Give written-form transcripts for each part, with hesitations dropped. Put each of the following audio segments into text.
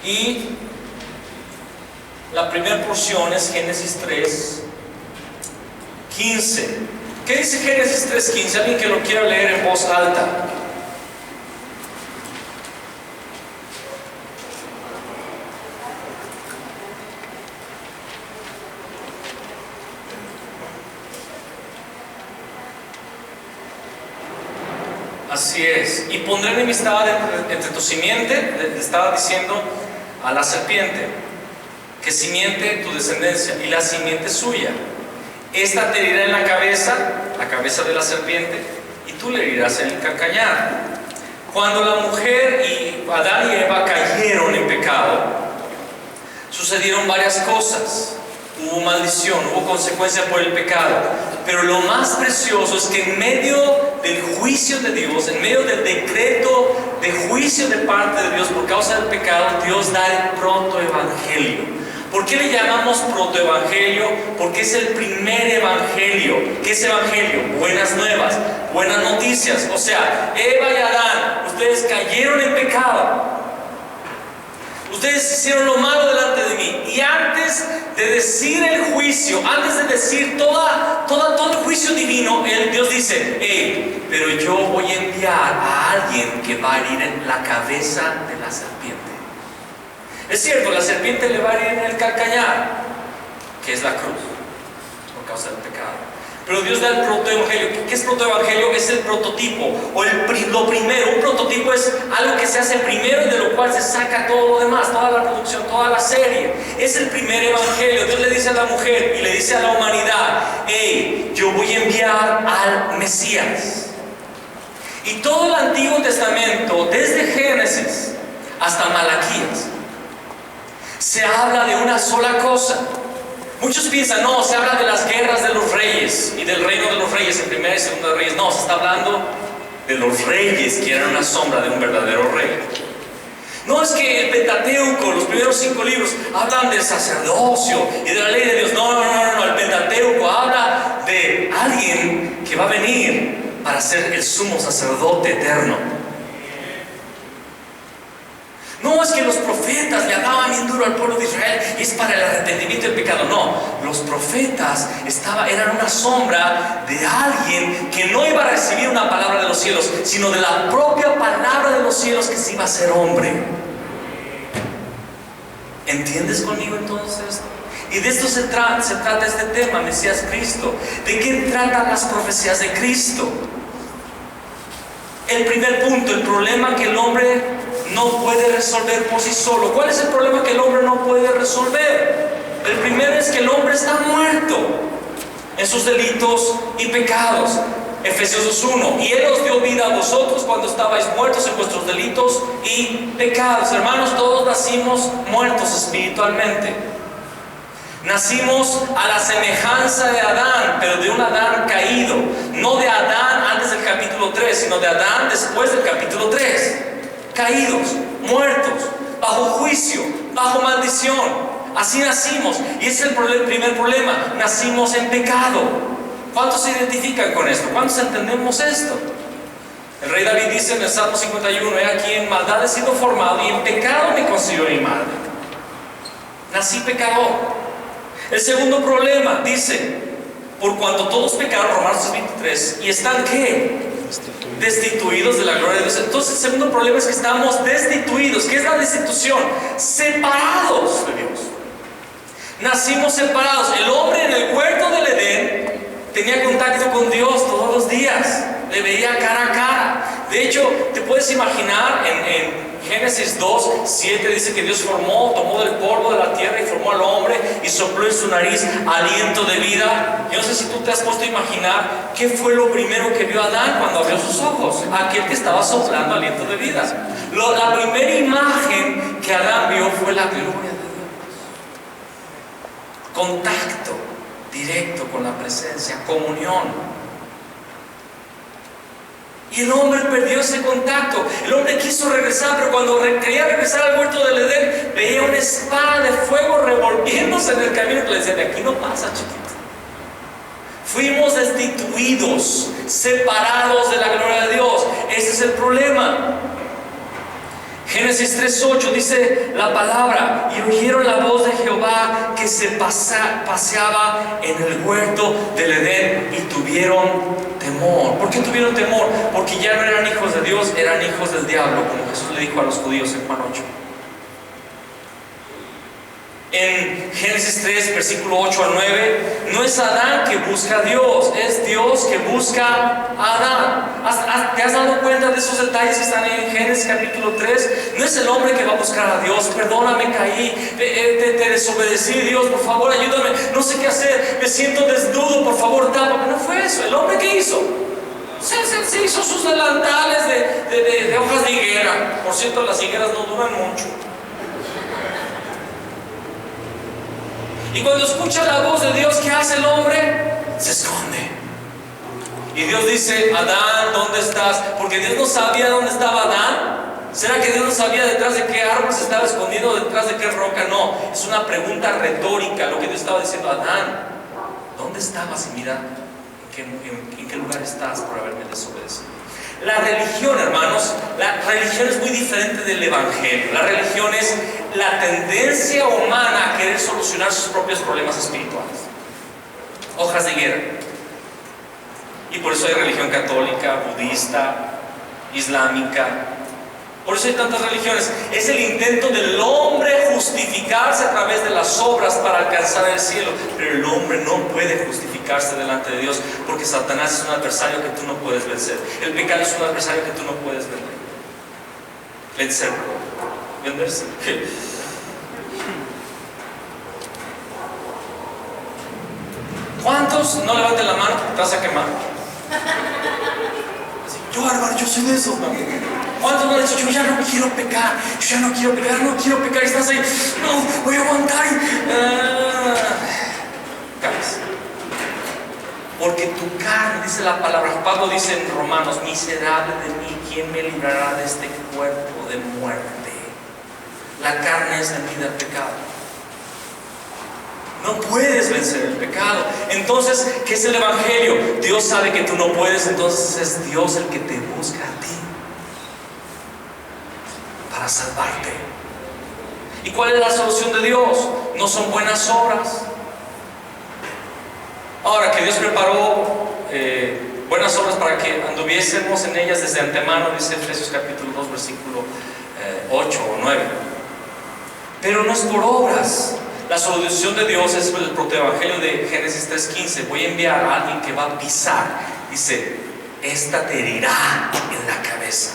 Y la primera porción es Génesis 3:15. ¿Qué dice Génesis 3:15? Alguien que lo quiera leer en voz alta. Así es. Y pondré enemistad entre tu simiente, le estaba diciendo a la serpiente, que simiente tu descendencia y la simiente suya. Esta te herirá en la cabeza de la serpiente, y tú le herirás en el calcañar. Cuando la mujer y Adán y Eva cayeron en pecado, sucedieron varias cosas. Hubo maldición, hubo consecuencia por el pecado. Pero lo más precioso es que en medio del juicio de Dios, en medio del decreto de juicio de parte de Dios por causa del pecado, Dios da el protoevangelio. ¿Por qué le llamamos protoevangelio? Porque es el primer evangelio. ¿Qué es evangelio? Buenas nuevas, buenas noticias. O sea, Eva y Adán, ustedes cayeron en pecado. Ustedes hicieron lo malo delante de mí. Y antes de decir el juicio, antes de decir todo el juicio divino, Dios dice: hey, pero yo voy a enviar a alguien que va a herir en la cabeza de la serpiente. Es cierto, la serpiente le va a herir en el calcañar, que es la cruz, por causa del pecado. Pero Dios da el protoevangelio. ¿Qué es protoevangelio? Es el prototipo, o lo primero. Un prototipo es algo que se hace primero y de lo cual se saca todo lo demás, toda la producción, toda la serie. Es el primer evangelio. Dios le dice a la mujer y le dice a la humanidad: hey, yo voy a enviar al Mesías. Y todo el Antiguo Testamento, desde Génesis hasta Malaquías, se habla de una sola cosa. Muchos piensan, no, se habla de las guerras de los reyes y del reino de los reyes en primera y segunda de Reyes. No, se está hablando de los reyes que eran una sombra de un verdadero rey. No es que el Pentateuco, los primeros 5 libros, hablan del sacerdocio y de la ley de Dios. No. El Pentateuco habla de alguien que va a venir para ser el sumo sacerdote eterno. No es que los profetas le daban bien duro al pueblo de Israel y es para el arrepentimiento del pecado. No, los profetas eran una sombra de alguien que no iba a recibir una palabra de los cielos, sino de la propia palabra de los cielos, que se iba a ser hombre. ¿Entiendes conmigo entonces esto? Y de esto se trata este tema, Mesías Cristo. ¿De qué tratan las profecías de Cristo? El primer punto, el problema que el hombre no puede resolver por sí solo. ¿Cuál es el problema que el hombre no puede resolver? El primero es que el hombre está muerto en sus delitos y pecados. Efesios 2:1. Y Él os dio vida a vosotros cuando estabais muertos en vuestros delitos y pecados. Hermanos, todos nacimos muertos espiritualmente. Nacimos a la semejanza de Adán, pero de un Adán caído. No de Adán antes del capítulo 3, sino de Adán después del capítulo 3. Caídos, muertos, bajo juicio, bajo maldición. Así nacimos. Y ese es el primer problema. Nacimos en pecado. ¿Cuántos se identifican con esto? ¿Cuántos entendemos esto? El rey David dice en el Salmo 51: he aquí en maldad he sido formado y en pecado me concibió mi madre. Nací pecador. El segundo problema dice: por cuanto todos pecaron, Romanos 23, y están ¿qué? Destituidos de la gloria de Dios. Entonces el segundo problema es que estamos destituidos. ¿Qué es la destitución? Separados de Dios. Nacimos separados. El hombre en el huerto del Edén tenía contacto con Dios todos los días, le veía cara a cara. De hecho, te puedes imaginar en Génesis 2:7 dice que Dios tomó del polvo de la tierra y formó al hombre y sopló en su nariz aliento de vida. Yo no sé si tú te has puesto a imaginar qué fue lo primero que vio Adán cuando abrió sus ojos. Aquel que estaba soplando aliento de vida. La primera imagen que Adán vio fue la gloria de Dios. Contacto directo con la presencia, comunión. Y el hombre perdió ese contacto. El hombre quiso regresar, pero cuando quería regresar al huerto del Edén, veía una espada de fuego revolviéndose en el camino, que le decía: de aquí no pasa, chiquito. Fuimos destituidos, separados de la gloria de Dios. Ese es el problema. Génesis 3:8 dice la palabra: y oyeron la voz de Jehová que se paseaba en el huerto del Edén, y tuvieron temor. ¿Por qué tuvieron temor? Porque ya no eran hijos de Dios, eran hijos del diablo, como Jesús le dijo a los judíos en Juan 8. En Génesis 3, versículo 8 al 9, no es Adán que busca a Dios, es Dios que busca a Adán. ¿Te has dado cuenta de esos detalles que están en Génesis capítulo 3? No es el hombre que va a buscar a Dios: perdóname, caí, te desobedecí, Dios, por favor ayúdame, no sé qué hacer, me siento desnudo, por favor tápame. No fue eso. ¿El hombre qué hizo? Se hizo sus delantales de hojas de higuera. Por cierto, las higueras no duran mucho. Y cuando escucha la voz de Dios, ¿qué hace el hombre? Se esconde. Y Dios dice: Adán, ¿dónde estás? Porque Dios no sabía dónde estaba Adán. ¿Será que Dios no sabía detrás de qué árbol se estaba escondido, detrás de qué roca? No, es una pregunta retórica lo que Dios estaba diciendo: Adán, ¿dónde estabas? Y mira, ¿en qué lugar estás por haberme desobedecido? La religión, hermanos, la religión es muy diferente del evangelio. La religión es la tendencia humana a querer solucionar sus propios problemas espirituales. Hojas de higuera. Y por eso hay religión católica, budista, islámica. Por eso hay tantas religiones. Es el intento del hombre justificarse a través de las obras para alcanzar el cielo. Pero el hombre no puede justificarse delante de Dios, porque Satanás es un adversario que tú no puedes vencer. El pecado es un adversario que tú no puedes vencer. ¿Venderse? ¿Cuántos no levanten la mano? Te vas a quemar. Yo, Álvaro, yo soy de esos, ¿no? ¿Cuántos me han dicho: yo ya no quiero pecar, y estás ahí: no, voy a aguantar caes. Porque tu carne, dice la palabra, Pablo dice en Romanos: miserable de mí, ¿quién me librará de este cuerpo de muerte? La carne es venida al pecado. No puedes vencer el pecado. Entonces, ¿qué es el evangelio? Dios sabe que tú no puedes, entonces es Dios el que te busca a ti para salvarte. ¿Y cuál es la solución de Dios? No son buenas obras. Ahora, que Dios preparó buenas obras para que anduviésemos en ellas desde antemano, dice Efesios capítulo 2, versículo 8 o 9. Pero no es por obras. La solución de Dios es el protoevangelio de Génesis 3:15. Voy a enviar a alguien que va a pisar. Dice: esta te herirá en la cabeza.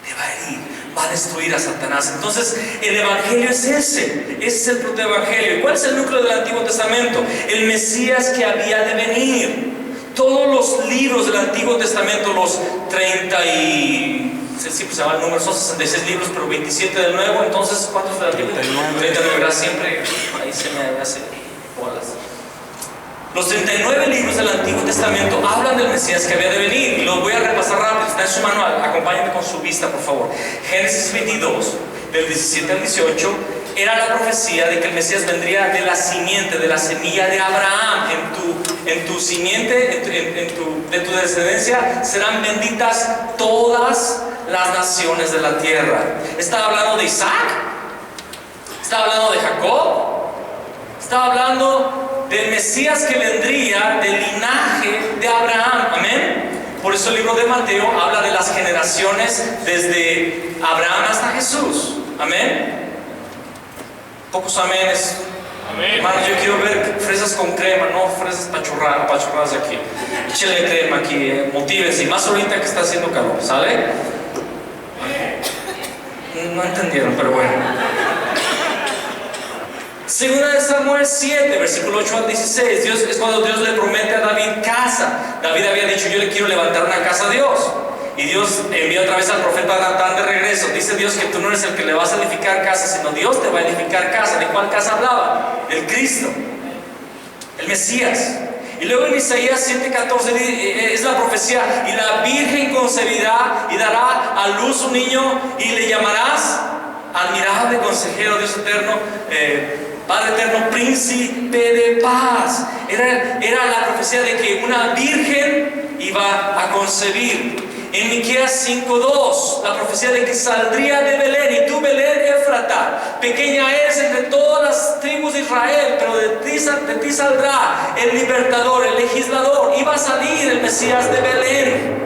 Te va a herir, va a destruir a Satanás. Entonces, el evangelio es ese es el protoevangelio. ¿Y cuál es el núcleo del Antiguo Testamento? El Mesías que había de venir. Todos los libros del Antiguo Testamento, los 30 y... sí, pues se llama el número, son 66 libros, pero 27 del Nuevo. Entonces, ¿cuántos del Antiguo? 39, ¿verdad? Siempre ahí se me hace bolas. Los 39 libros del Antiguo Testamento hablan del Mesías que había de venir, y los voy a repasar rápido. Está en su manual, acompáñenme con su vista, por favor. Génesis 22, del 17 al 18, era la profecía de que el Mesías vendría de la simiente, de la semilla de Abraham. En tu simiente, de tu descendencia serán benditas todas las naciones de la tierra. Está hablando de Isaac, está hablando de Jacob, está hablando del Mesías que vendría del linaje de Abraham. Amén. Por eso el libro de Mateo habla de las generaciones desde Abraham hasta Jesús. Amén. Pocos amenes. Amén. Hermanos, yo quiero ver fresas con crema, no fresas pachurradas aquí. Échale crema aquí, motívense. Y más ahorita que está haciendo calor, ¿sale? No entendieron, pero bueno. Segunda de Samuel 7, versículo 8 al 16. Es cuando Dios le promete a David casa. David había dicho: yo le quiero levantar una casa a Dios. Y Dios envía otra vez al profeta Natán de regreso. Dice Dios que tú no eres el que le vas a edificar casa, sino Dios te va a edificar casa. ¿De cuál casa hablaba? El Cristo, el Mesías. Y luego en Isaías 7:14 es la profecía: y la virgen concebirá y dará a luz un niño, y le llamarás admirable consejero, Dios eterno, Padre eterno, príncipe de paz. Era la profecía de que una virgen iba a concebir. En Miqueas 5:2, la profecía de que saldría de Belén, y tú, Belén Éfrata, pequeña eres entre todas las tribus de Israel, pero de ti saldrá el libertador, el legislador, y va a salir el Mesías de Belén.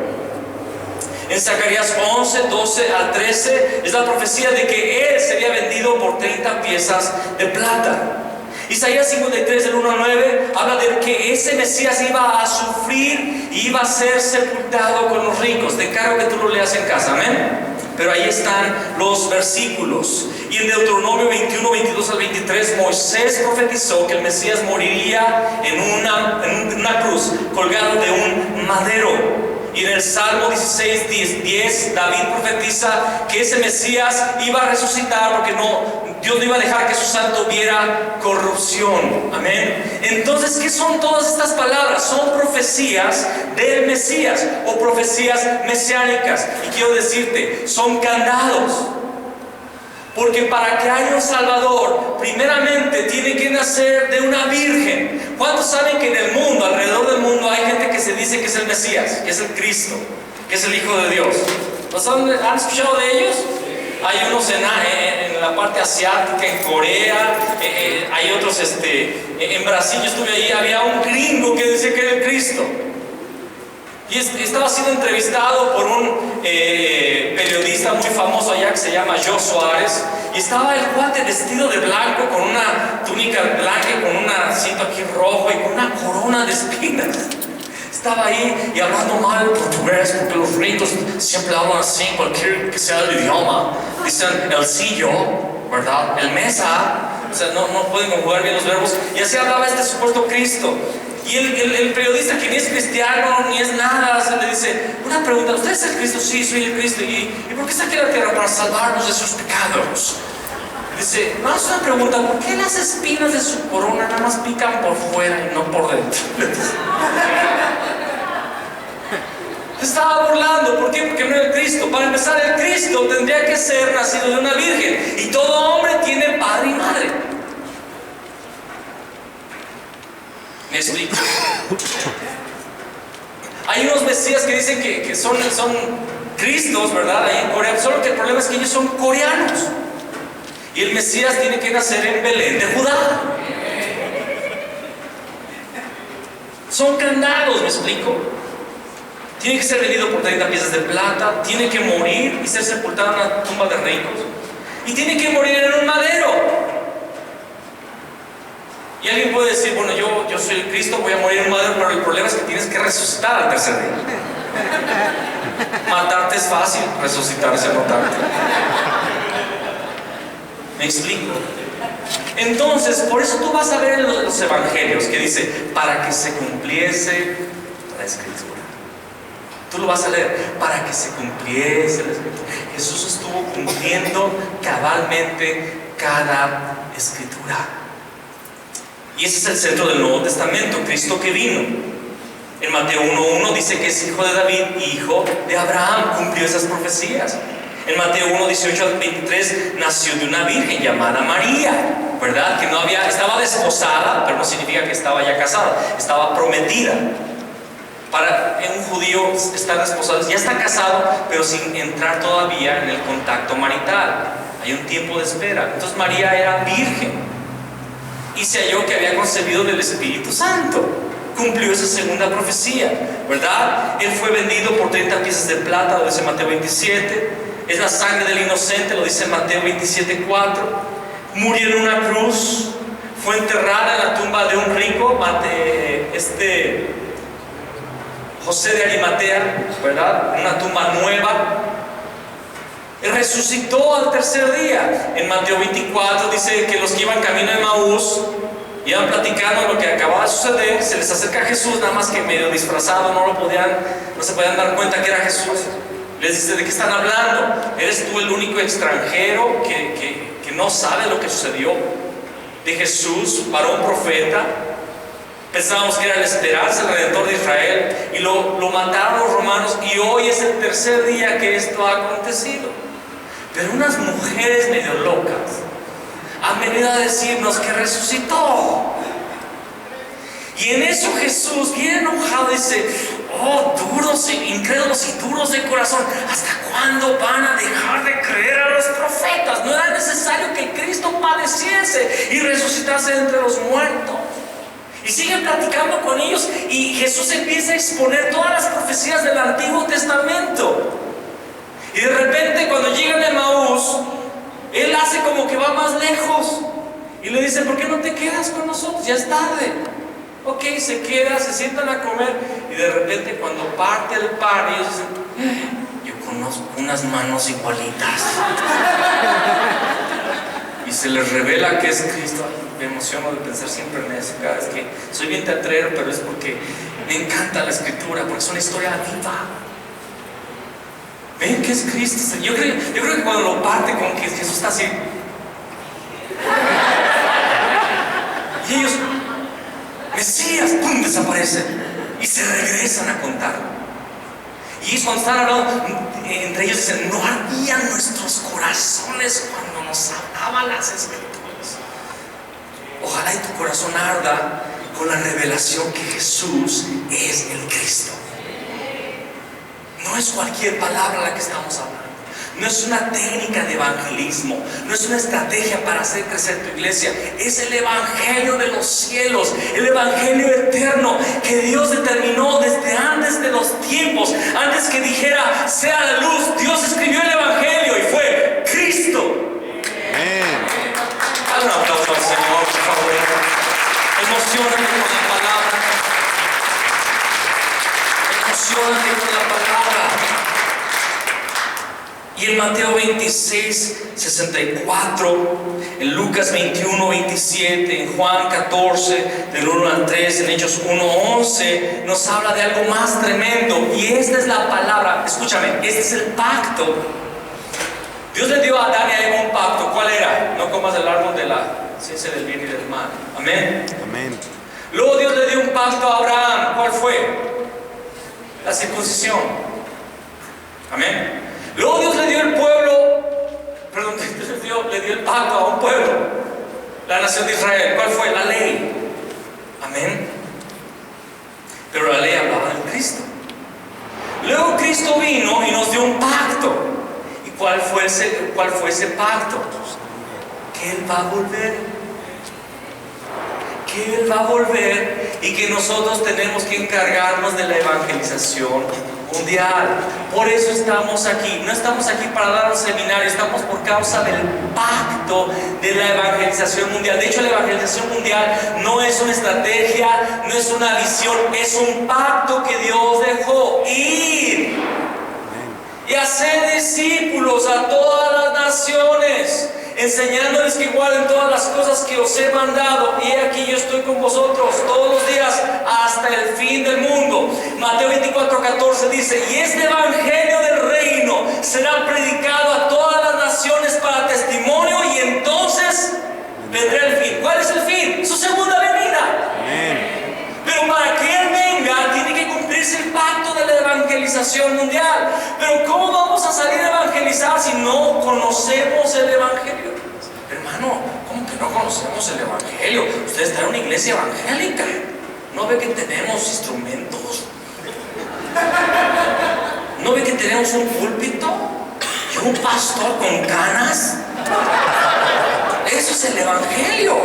En Zacarías 11:12-13 es la profecía de que él sería vendido por 30 piezas de plata. Isaías 53, del 1-9, habla de que ese Mesías iba a sufrir y iba a ser sepultado con los ricos. Te encargo que tú lo leas en casa, amén. Pero ahí están los versículos. Y en Deuteronomio 21-22-23, Moisés profetizó que el Mesías moriría en una cruz, colgado de un madero. Y en el Salmo 16:10, David profetiza que ese Mesías iba a resucitar, porque Dios no iba a dejar que su santo viera corrupción. Amén. Entonces, ¿qué son todas estas palabras? Son profecías del Mesías, o profecías mesiánicas. Y quiero decirte, son candados. Porque para que haya un Salvador, primeramente tiene que nacer de una virgen. ¿Cuántos saben que en el mundo, alrededor del mundo, hay gente que se dice que es el Mesías, que es el Cristo, que es el Hijo de Dios? ¿Han escuchado de ellos? Hay unos en la parte asiática, en Corea, hay otros en Brasil. Yo estuve ahí, había un gringo que decía que era el Cristo. Y estaba siendo entrevistado por un periodista muy famoso allá que se llama Joe Suárez. Y estaba el cuate vestido de blanco, con una túnica blanca y con un cinto aquí rojo y con una corona de espinas. Estaba ahí y hablando mal portugués, porque los ricos siempre hablan así, cualquier que sea el idioma. Dicen el sillo, ¿verdad? El mesa. O sea, no pueden conjugar bien los verbos. Y así hablaba este supuesto Cristo. Y el periodista, que ni es cristiano ni es nada, se le dice: una pregunta, ¿usted es el Cristo? Sí, soy el Cristo. ¿Y por qué está aquí en la tierra? Para salvarnos de sus pecados. Dice: no, es una pregunta, ¿por qué las espinas de su corona nada más pican por fuera y no por dentro? Se estaba burlando. ¿Por qué? Porque no era el Cristo. Para empezar, el Cristo tendría que ser nacido de una virgen, y todo hombre tiene padre y madre. ¿Me explico? Hay unos mesías que dicen que son Cristos, ¿verdad? Ahí en Corea. Solo que el problema es que ellos son coreanos. Y el Mesías tiene que nacer en Belén de Judá. Son candados, ¿me explico? Tiene que ser vendido por 30 piezas de plata. Tiene que morir y ser sepultado en una tumba de ricos. Y tiene que morir en un madero. Y alguien puede decir: bueno, yo soy el Cristo, voy a morir en un madero. Pero el problema es que tienes que resucitar al tercer día. Matarte es fácil, resucitar es matarte. ¿Me explico? Entonces, por eso tú vas a ver en los evangelios que dice: para que se cumpliese la escritura. Tú lo vas a leer: para que se cumpliese la escritura. Jesús estuvo cumpliendo cabalmente cada escritura. Y ese es el centro del Nuevo Testamento, Cristo que vino. En Mateo 1:1 dice que es hijo de David, hijo de Abraham. Cumplió esas profecías. En Mateo 1:18-23 nació de una virgen llamada María, ¿verdad? Que estaba desposada, pero no significa que estaba ya casada, estaba prometida. Para un judío estar desposado, ya está casado, pero sin entrar todavía en el contacto marital. Hay un tiempo de espera. Entonces María era virgen. Y se halló que había concebido del Espíritu Santo. Cumplió esa segunda profecía, ¿verdad? Él fue vendido por 30 piezas de plata, lo dice Mateo 27. Es la sangre del inocente, lo dice Mateo 27:4. Murió en una cruz. Fue enterrada en la tumba de un rico, José de Arimatea, ¿verdad? Una tumba nueva. Resucitó al tercer día. En Mateo 24 dice que los que iban camino de Maús iban platicando lo que acababa de suceder. Se les acerca a Jesús, nada más que medio disfrazado, no se podían dar cuenta que era Jesús. Les dice: ¿de qué están hablando? ¿Eres tú el único extranjero que no sabe lo que sucedió de Jesús, varón profeta? Pensábamos que era la esperanza, el Redentor de Israel, y lo mataron los romanos, y hoy es el tercer día que esto ha acontecido. Pero unas mujeres medio locas han venido a decirnos que resucitó. Y en eso Jesús, bien enojado, dice: Oh, duros, incrédulos y duros de corazón, ¿hasta cuándo van a dejar de creer a los profetas? No era necesario que Cristo padeciese y resucitase de entre los muertos. Y siguen platicando con ellos, y Jesús empieza a exponer todas las profecías del Antiguo Testamento. Y de repente, cuando llegan a Emaús, Él hace como que va más lejos y le dice: ¿por qué no te quedas con nosotros? Ya es tarde. Ok, se queda, se sientan a comer, y de repente, cuando parte el pan, ellos dicen: yo conozco unas manos igualitas. Y se les revela que es Cristo. Ay, me emociono de pensar siempre en eso. Cada vez que soy bien teatrero, pero es porque me encanta la Escritura, porque es una historia viva. Ven que es Cristo. Yo creo que cuando lo parte, como que Jesús está así. Y ellos: Mesías, ¡pum!, desaparecen y se regresan a contar. Y cuando están hablando entre ellos, dicen: ¿no ardían nuestros corazones cuando nos hablaban las Escrituras? Ojalá y tu corazón arda con la revelación que Jesús es el Cristo. No es cualquier palabra la que estamos hablando. No es una técnica de evangelismo, no es una estrategia para hacer crecer tu iglesia. Es el evangelio de los cielos, el evangelio eterno que Dios determinó desde antes de los tiempos. Antes que dijera sea la luz, Dios escribió el evangelio y fue Cristo. Amén. Dale un aplauso al Señor, por favor. Emocionate con la palabra. Emocionate con la palabra. Y en Mateo 26, 64, en Lucas 21, 27, en Juan 14, del 1 al 3, en Hechos 1, 11, nos habla de algo más tremendo. Y esta es la palabra, escúchame, este es el pacto. Dios le dio a Adán y a Eva un pacto. ¿Cuál era? No comas del árbol de la ciencia del bien y del mal. Amén. Amén. Luego Dios le dio un pacto a Abraham. ¿Cuál fue? La circuncisión. Amén. Luego Dios le dio el pueblo, perdón, Dios le dio el pacto a un pueblo, la nación de Israel. ¿Cuál fue? La ley. Amén. Pero la ley hablaba del Cristo. Luego Cristo vino y nos dio un pacto. ¿Y cuál fue ese pacto? Que Él va a volver. Que Él va a volver y que nosotros tenemos que encargarnos de la evangelización mundial. Por eso estamos aquí. No estamos aquí para dar un seminario, estamos por causa del pacto de la evangelización mundial. De hecho, la evangelización mundial no es una estrategia, no es una visión, es un pacto que Dios dejó. Ir y hacer discípulos a todas las naciones, enseñándoles que guarden todas las cosas que os he mandado, y aquí yo estoy con vosotros todos los días hasta el fin del mundo. Mateo 24:14 dice: y este evangelio del reino será predicado a todas las naciones para testimonio, y entonces vendrá el fin. ¿Cuál es el fin? Su segunda venida. Amén. Pero para que Él venga, tiene que cumplirse el pacto de la evangelización mundial. Pero ¿cómo vamos a salir a evangelizar si no conocemos el evangelio? Hermano, ¿cómo que no conocemos el evangelio? Usted está en una iglesia evangélica. ¿No ve que tenemos instrumentos? ¿No ve que tenemos un púlpito y un pastor con canas? Eso es el evangelio.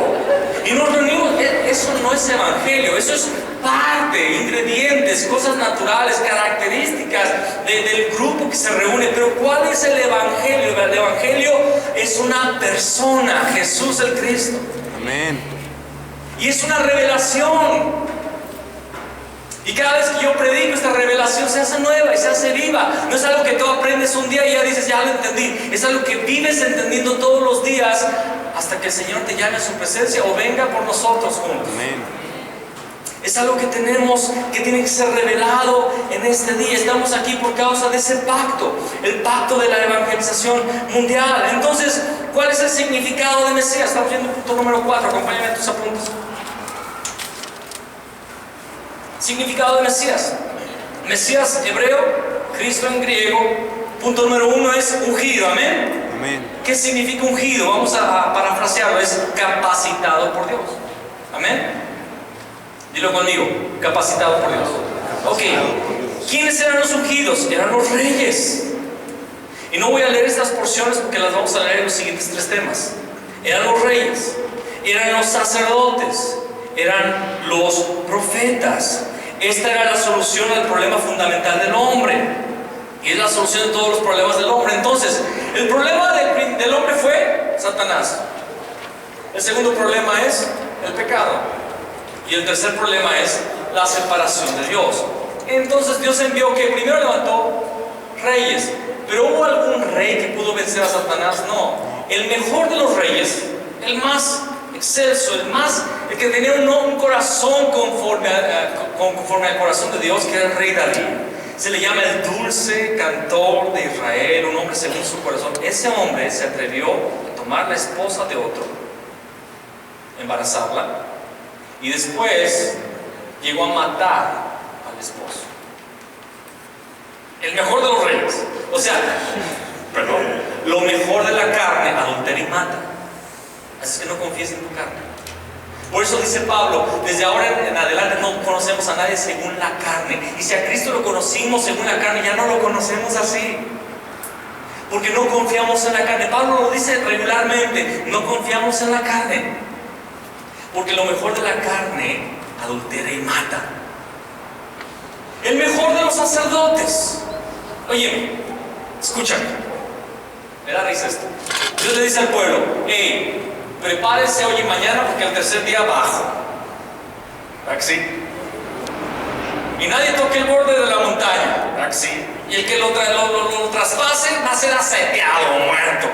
Y nos reunimos. Eso no es evangelio, eso es parte, ingredientes, cosas naturales, características del grupo que se reúne. Pero ¿cuál es el evangelio? El evangelio es una persona, Jesús el Cristo. Amén. Y es una revelación. Y cada vez que yo predico, esta revelación se hace nueva y se hace viva. No es algo que tú aprendes un día y ya dices: ya lo entendí. Es algo que vives entendiendo todos los días hasta que el Señor te llame a su presencia o venga por nosotros juntos. Amén. Es algo que tenemos, que tiene que ser revelado en este día. Estamos aquí por causa de ese pacto, el pacto de la evangelización mundial. Entonces, ¿cuál es el significado de Mesías? Estamos viendo el punto número 4. Acompáñame en tus apuntes. Significado de Mesías. Mesías hebreo, Cristo en griego. Punto número 1 es ungido. Amén. Amén. ¿Qué significa ungido? Vamos a parafrasearlo. Es capacitado por Dios. Amén. Dilo conmigo: capacitado por Dios. Ok. ¿Quiénes eran los ungidos? Eran los reyes. Y no voy a leer estas porciones porque las vamos a leer en los siguientes 3 temas. Eran los reyes, eran los sacerdotes, eran los profetas. Esta era la solución al problema fundamental del hombre. Y es la solución de todos los problemas del hombre. Entonces, el problema del hombre fue Satanás. El segundo problema es el pecado. Y el tercer problema es la separación de Dios. Entonces Dios envió que primero levantó reyes. Pero ¿hubo algún rey que pudo vencer a Satanás? No. El mejor de los reyes, el más excelso, el que tenía un corazón conforme al corazón de Dios, que era el rey David. Se le llama el dulce cantor de Israel, un hombre según su corazón. Ese hombre se atrevió a tomar la esposa de otro, embarazarla, y después llegó a matar al esposo. El mejor de los reyes. O sea, perdón, lo mejor de la carne adultera y mata. Así que no confíes en tu carne. Por eso dice Pablo, desde ahora en adelante no conocemos a nadie según la carne. Y si a Cristo lo conocimos según la carne, ya no lo conocemos así, porque no confiamos en la carne. Pablo lo dice regularmente, no confiamos en la carne, porque lo mejor de la carne adultera y mata. El mejor de los sacerdotes. Oye, escúchame, me da risa esto. Dios le dice al pueblo: hey, prepárese hoy y mañana porque al tercer día bajo. ¿Verdad que sí? Y nadie toque el borde de la montaña. ¿Verdad que sí? Y el que lo traspase va a ser aseteado o muerto.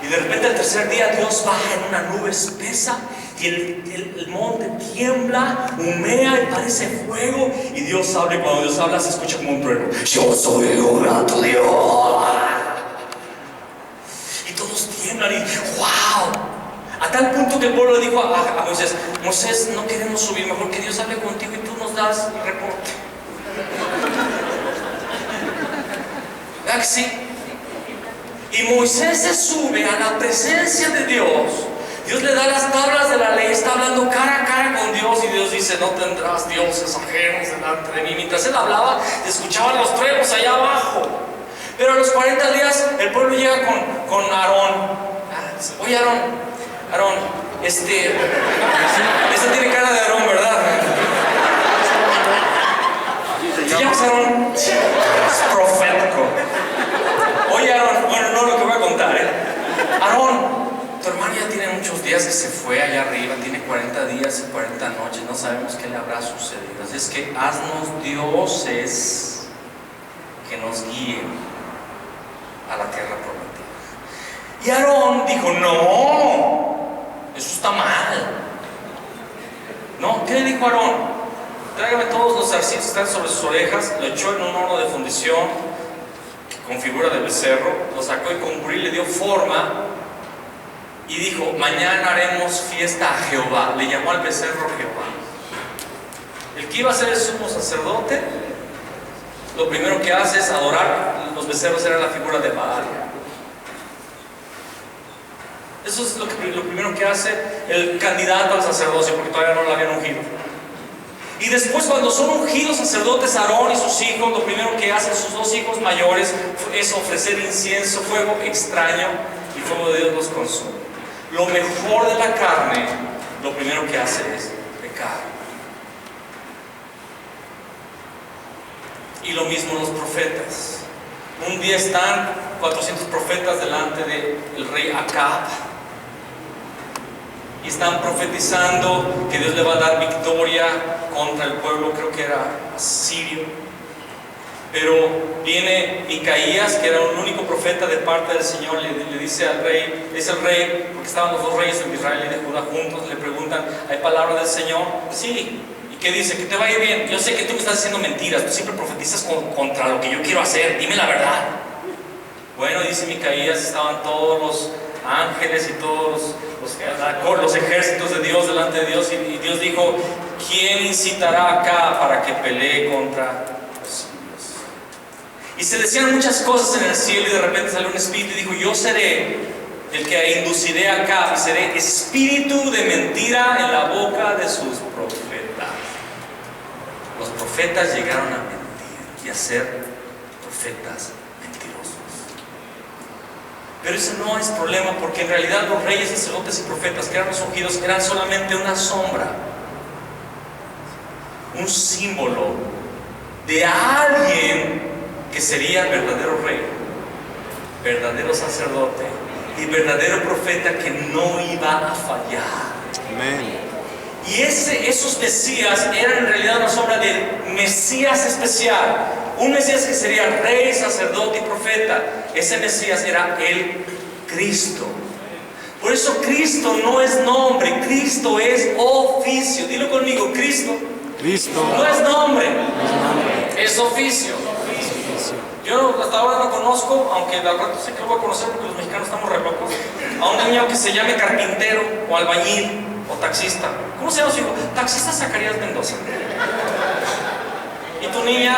Y de repente al tercer día Dios baja en una nube espesa y el monte tiembla, humea y parece fuego. Y Dios habla, y cuando Dios habla se escucha como un trueno: yo soy el tu Dios. Y todos tiemblan y ¡wow! A tal punto que el pueblo le dijo a Moisés: Moisés, no queremos subir, mejor que Dios hable contigo y tú nos das el reporte. ¿Verdad que sí? Y Moisés se sube a la presencia de Dios. Dios le da las tablas de la ley, está hablando cara a cara con Dios, y Dios dice: no tendrás dioses ajenos delante de mí. Mientras él hablaba, escuchaban los truenos allá abajo. Pero a los 40 días el pueblo llega con Aarón. Oye, Aarón, este tiene cara de Aarón, ¿verdad? ¿Te llamas Aarón? Es profético. Oye, Aarón, bueno, no lo que voy a contar, Aarón, tu hermano ya tiene muchos días que se fue allá arriba, tiene 40 días y 40 noches, no sabemos qué le habrá sucedido. Así es que haznos dioses que nos guíen a la tierra prometida. Y Aarón dijo: no, eso está mal. No, ¿qué le dijo Aarón? Tráigame todos los zarcillos que están sobre sus orejas. Lo echó en un horno de fundición con figura de becerro, lo sacó y con buril le dio forma y dijo: mañana haremos fiesta a Jehová. Le llamó al becerro Jehová. El que iba a ser el sumo sacerdote, lo primero que hace es adorar. Los becerros eran la figura de Baal. Eso es lo primero que hace el candidato al sacerdocio, porque todavía no lo habían ungido. Y después, cuando son ungidos sacerdotes, Aarón y sus hijos, lo primero que hacen sus 2 hijos mayores es ofrecer incienso, fuego extraño, y fuego de Dios los consume. Lo mejor de la carne, lo primero que hace es pecar. Y lo mismo los profetas. Un día están 400 profetas delante del rey Acab y están profetizando que Dios le va a dar victoria contra el pueblo, creo que era asirio. Pero viene Micaías, que era un único profeta de parte del Señor, le dice al rey, es el rey, porque estaban los 2 reyes de Israel y de Judá juntos, le preguntan: ¿hay palabra del Señor? Sí. ¿Y qué dice? Que te va a ir bien. Yo sé que tú me estás diciendo mentiras, tú siempre profetizas contra lo que yo quiero hacer, dime la verdad. Bueno, dice Micaías, estaban todos los ángeles y todos los ejércitos de Dios delante de Dios, y Dios dijo: ¿quién incitará acá para que pelee contra los sirios? Y se decían muchas cosas en el cielo, y de repente salió un espíritu y dijo: yo seré el que induciré acá, y seré espíritu de mentira en la boca de sus profetas. Los profetas llegaron a mentir. y a ser profetas mentirosos. Pero ese no es problema, porque en realidad los reyes, sacerdotes y profetas que eran los ungidos eran solamente una sombra, un símbolo de alguien que sería el verdadero rey, verdadero sacerdote y verdadero profeta que no iba a fallar. Amén. Y esos Mesías eran en realidad una sombra del Mesías especial, un Mesías que sería rey, sacerdote y profeta. Ese Mesías era el Cristo. Por eso Cristo no es nombre, Cristo es oficio. Dilo conmigo, Cristo no es nombre, es oficio. Yo hasta ahora no conozco, aunque al rato sé que lo voy a conocer porque los mexicanos estamos re locos, a un niño que se llame carpintero o albañil o taxista. ¿Cómo se llama su hijo? Taxista Zacarías Mendoza. Y tu niña,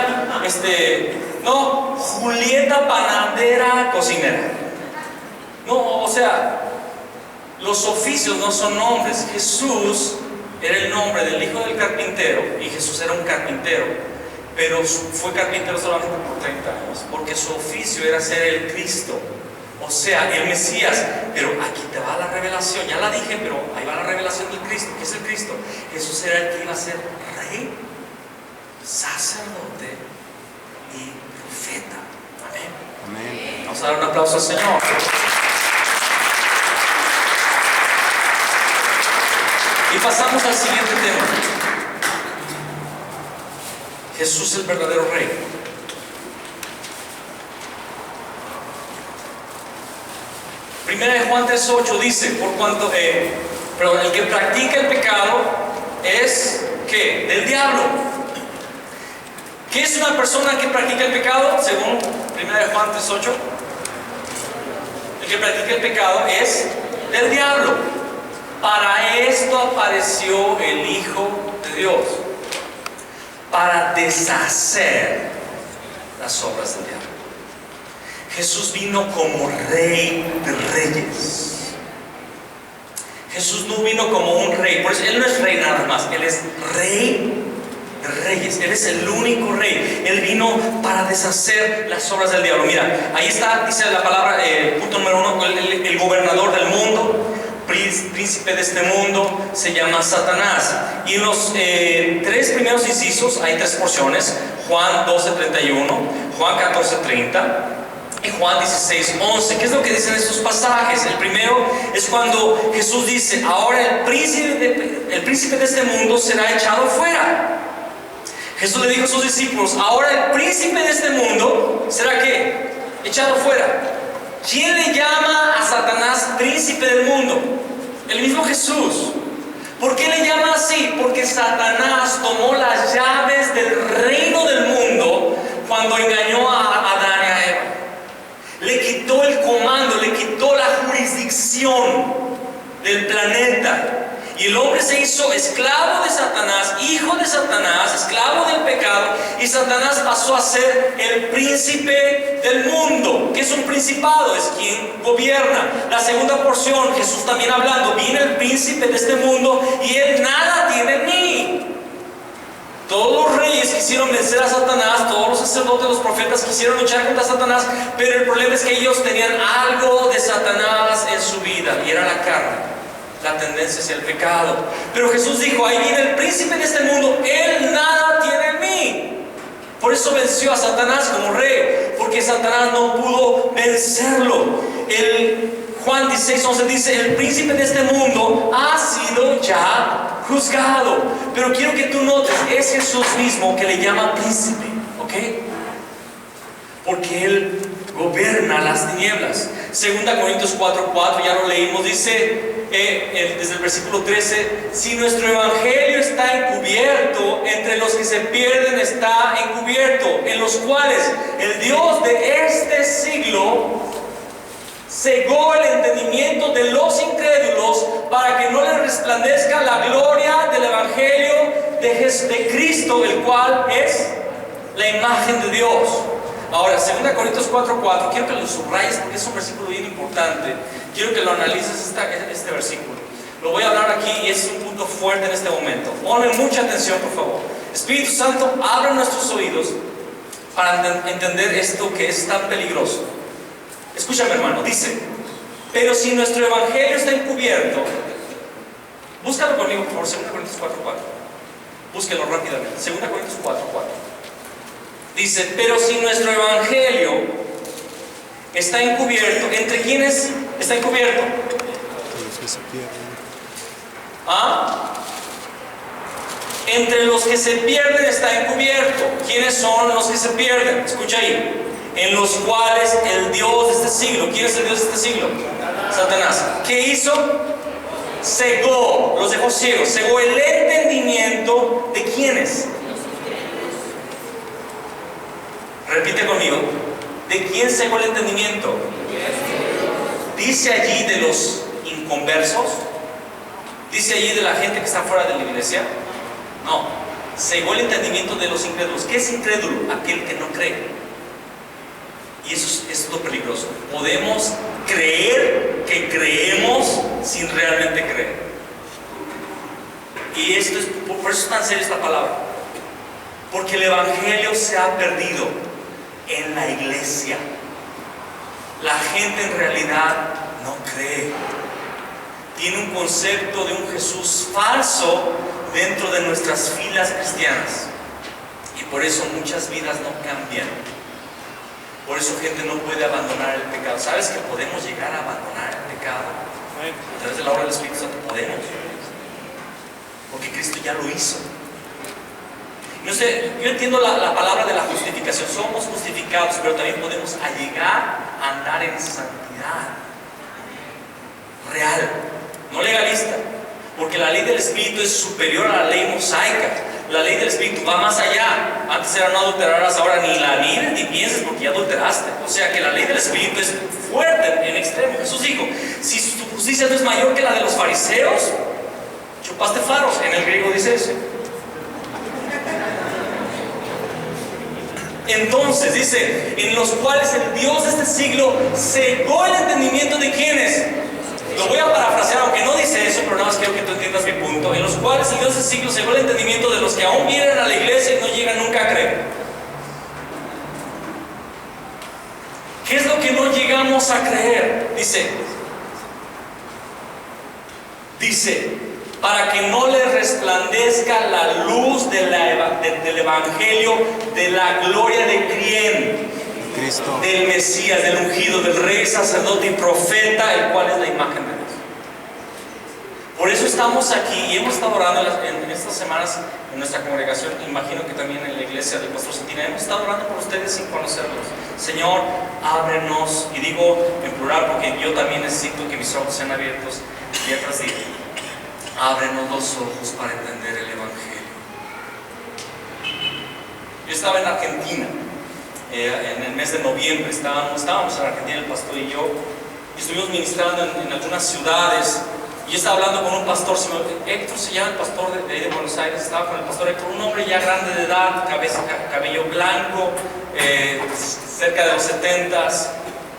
no, Julieta Panadera Cocinera. No, o sea, los oficios no son nombres. Jesús era el nombre del hijo del carpintero y Jesús era un carpintero, pero fue carpintero solamente por 30 años, porque su oficio era ser el Cristo, o sea, el Mesías. Pero aquí te va la revelación, ya la dije, pero ahí va la revelación del Cristo. ¿Qué es el Cristo? Jesús era el que iba a ser rey, sacerdote y profeta. Amén. Amén. Vamos a dar un aplauso al Señor. Y pasamos al siguiente tema. Jesús el verdadero rey. Primera de Juan 3:8 dice, por cuanto el que practica el pecado es ¿qué? Del diablo. ¿Qué es una persona que practica el pecado? Según Primera de Juan 3:8, el que practica el pecado es del diablo. Para esto apareció el Hijo de Dios, para deshacer las obras del diablo. Jesús vino como Rey de Reyes. Jesús no vino como un rey, por eso Él no es rey nada más, Él es Rey de Reyes. Él es el único rey. Él vino para deshacer las obras del diablo. Mira, ahí está, dice la palabra, punto número 1, el gobernador del mundo, príncipe de este mundo, se llama Satanás. Y en los 3 primeros incisos hay 3 porciones: Juan 12:31, Juan 14:30 y Juan 16:11. ¿Qué es lo que dicen estos pasajes? El primero es cuando Jesús dice: ahora el príncipe de este mundo será echado fuera. Jesús le dijo a sus discípulos: ahora el príncipe de este mundo será ¿qué? Echado fuera. ¿Quién le llama a Satanás príncipe del mundo? El mismo Jesús. ¿Por qué le llama así? Porque Satanás tomó las llaves del reino del mundo cuando engañó a Adán y a Eva. Le quitó el comando, le quitó la jurisdicción del planeta. Y el hombre se hizo esclavo de Satanás, hijo de Satanás, esclavo del pecado. Y Satanás pasó a ser el príncipe del mundo. ¿Qué es un principado? Es quien gobierna. La segunda porción, Jesús también hablando: viene el príncipe de este mundo y él nada tiene en mí. Todos los reyes quisieron vencer a Satanás, todos los sacerdotes, los profetas quisieron luchar contra Satanás, pero el problema es que ellos tenían algo de Satanás en su vida, y era la carne, la tendencia hacia el pecado. Pero Jesús dijo: ahí viene el príncipe de este mundo, él nada tiene en mí. Por eso venció a Satanás como rey, porque Satanás no pudo vencerlo. Juan 16:11 dice: el príncipe de este mundo ha sido ya juzgado. Pero quiero que tú notes, es Jesús mismo que le llama príncipe, ¿ok? Porque él gobierna las tinieblas. 2 Corintios 4:4, ya lo leímos, dice desde el versículo 13: si nuestro evangelio está encubierto, entre los que se pierden está encubierto, en los cuales el Dios de este siglo cegó el entendimiento de los incrédulos, para que no les resplandezca la gloria del evangelio de Cristo, el cual es la imagen de Dios. Ahora, 2 Corintios 4:4, quiero que lo subrayes porque es un versículo bien importante. Quiero que lo analices este versículo. Lo voy a hablar aquí y es un punto fuerte en este momento. Ponme mucha atención, por favor. Espíritu Santo, abre nuestros oídos para entender esto que es tan peligroso. Escúchame, hermano, dice, pero si nuestro evangelio está encubierto, búscalo conmigo, por favor, 2 Corintios 4:4. Búsquelo rápidamente, 2 Corintios 4:4. Dice, pero si nuestro evangelio está encubierto, ¿entre quiénes está encubierto? Los que se pierden. ¿Ah? Entre los que se pierden está encubierto. ¿Quiénes son los que se pierden? Escucha ahí. En los cuales el Dios de este siglo, ¿quién es el Dios de este siglo? Satanás. ¿Qué hizo? Cegó, los dejó ciegos. Cegó el entendimiento de ¿quiénes? Repite conmigo. ¿De quién cegó el entendimiento? Dice allí de los inconversos. Dice allí de la gente que está fuera de la iglesia. No, cegó el entendimiento de los incrédulos. ¿Qué es incrédulo? Aquel que no cree. Y eso es lo peligroso. Podemos creer que creemos sin realmente creer. Y esto es, por eso es tan seria esta palabra. Porque el evangelio se ha perdido en la iglesia. La gente en realidad no cree. Tiene un concepto de un Jesús falso dentro de nuestras filas cristianas. Y por eso muchas vidas no cambian. Por eso gente no puede abandonar el pecado. ¿Sabes que podemos llegar a abandonar el pecado? A través de la obra del Espíritu Santo podemos. Porque Cristo ya lo hizo. No sé, yo entiendo la palabra de la justificación. Somos justificados, pero también podemos llegar a andar en santidad real, no legalista. Porque la ley del Espíritu es superior a la ley mosaica. La ley del Espíritu va más allá. Antes era no adulterarás, ahora ni la mires ni pienses porque ya adulteraste. O sea que la ley del Espíritu es fuerte en extremo. Jesús dijo, si tu justicia no es mayor que la de los fariseos, chupaste faros. En el griego dice eso. Entonces dice, en los cuales el Dios de este siglo cegó el entendimiento de ¿quiénes? Lo voy a parafrasear, aunque no dice eso, pero nada más quiero que tú entiendas mi punto. En los cuales el Dios de este siglo cegó el entendimiento de los que aún vienen a la iglesia y no llegan nunca a creer. ¿Qué es lo que no llegamos a creer? Dice, para que no les resplandezca la luz del evangelio de la gloria de quién? Cristo. Del Mesías, del ungido, del rey, sacerdote y profeta, el cual es la imagen de Dios. Por eso estamos aquí y hemos estado orando en estas semanas en nuestra congregación, imagino que también en la iglesia del Pastor Santina, hemos estado orando por ustedes sin conocerlos. Señor, ábrenos, y digo en plural porque yo también necesito que mis ojos sean abiertos día tras día. Ábrenos los ojos para entender el evangelio. Yo estaba en Argentina. En el mes de noviembre estábamos en Argentina, el pastor y yo, y estuvimos ministrando en algunas ciudades. Y yo estaba hablando con un pastor, Héctor se llama, el pastor de ahí de Buenos Aires. Estaba con el pastor Héctor, un hombre ya grande de edad, cabello blanco, cerca de los 70s.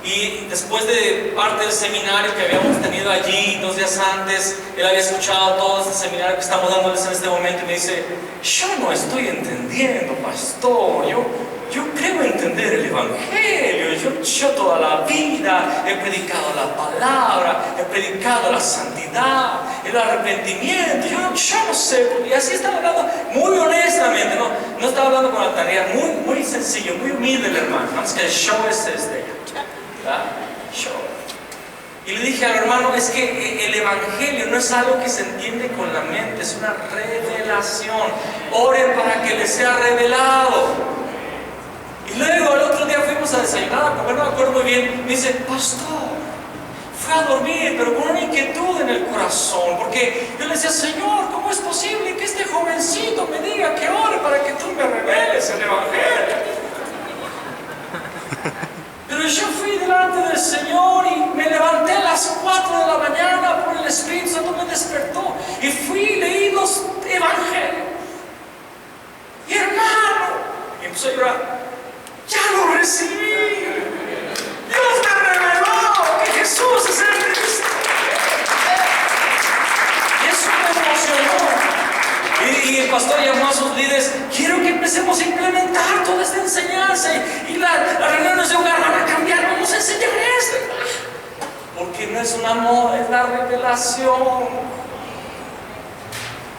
Y después de parte del seminario que habíamos tenido allí 2 días antes, él había escuchado todo este seminario que estamos dándoles en este momento y me dice, yo no estoy entendiendo, pastor, yo creo entender el evangelio, yo toda la vida he predicado la palabra, he predicado la santidad, el arrepentimiento, yo no sé, y así estaba hablando muy honestamente, no estaba hablando con altanería, muy sencillo, muy humilde el hermano, más que el show es de ella, ¿verdad? Show. Y le dije al hermano, es que el evangelio no es algo que se entiende con la mente, es una revelación. Oren para que les sea revelado. Y luego al otro día fuimos a desayunar, a comer, no me acuerdo muy bien. Me dice, pastor, fui a dormir, pero con una inquietud en el corazón, porque yo le decía, Señor, ¿cómo es posible que este jovencito me diga que ore para que tú me reveles el evangelio? Pero yo fui delante del Señor y me levanté a las 4 de la mañana por el Espíritu Santo me despertó y fui y leí los evangelios. Y hermano, y empezó a llorar, ya lo recibí. Dios me reveló que Jesús es el Cristo. Y eso me emocionó. Y el pastor llamó a sus líderes: quiero que empecemos a implementar toda esta enseñanza, y las reuniones de hogar van a cambiar, vamos a enseñar esto. Porque no es una moda, es la revelación.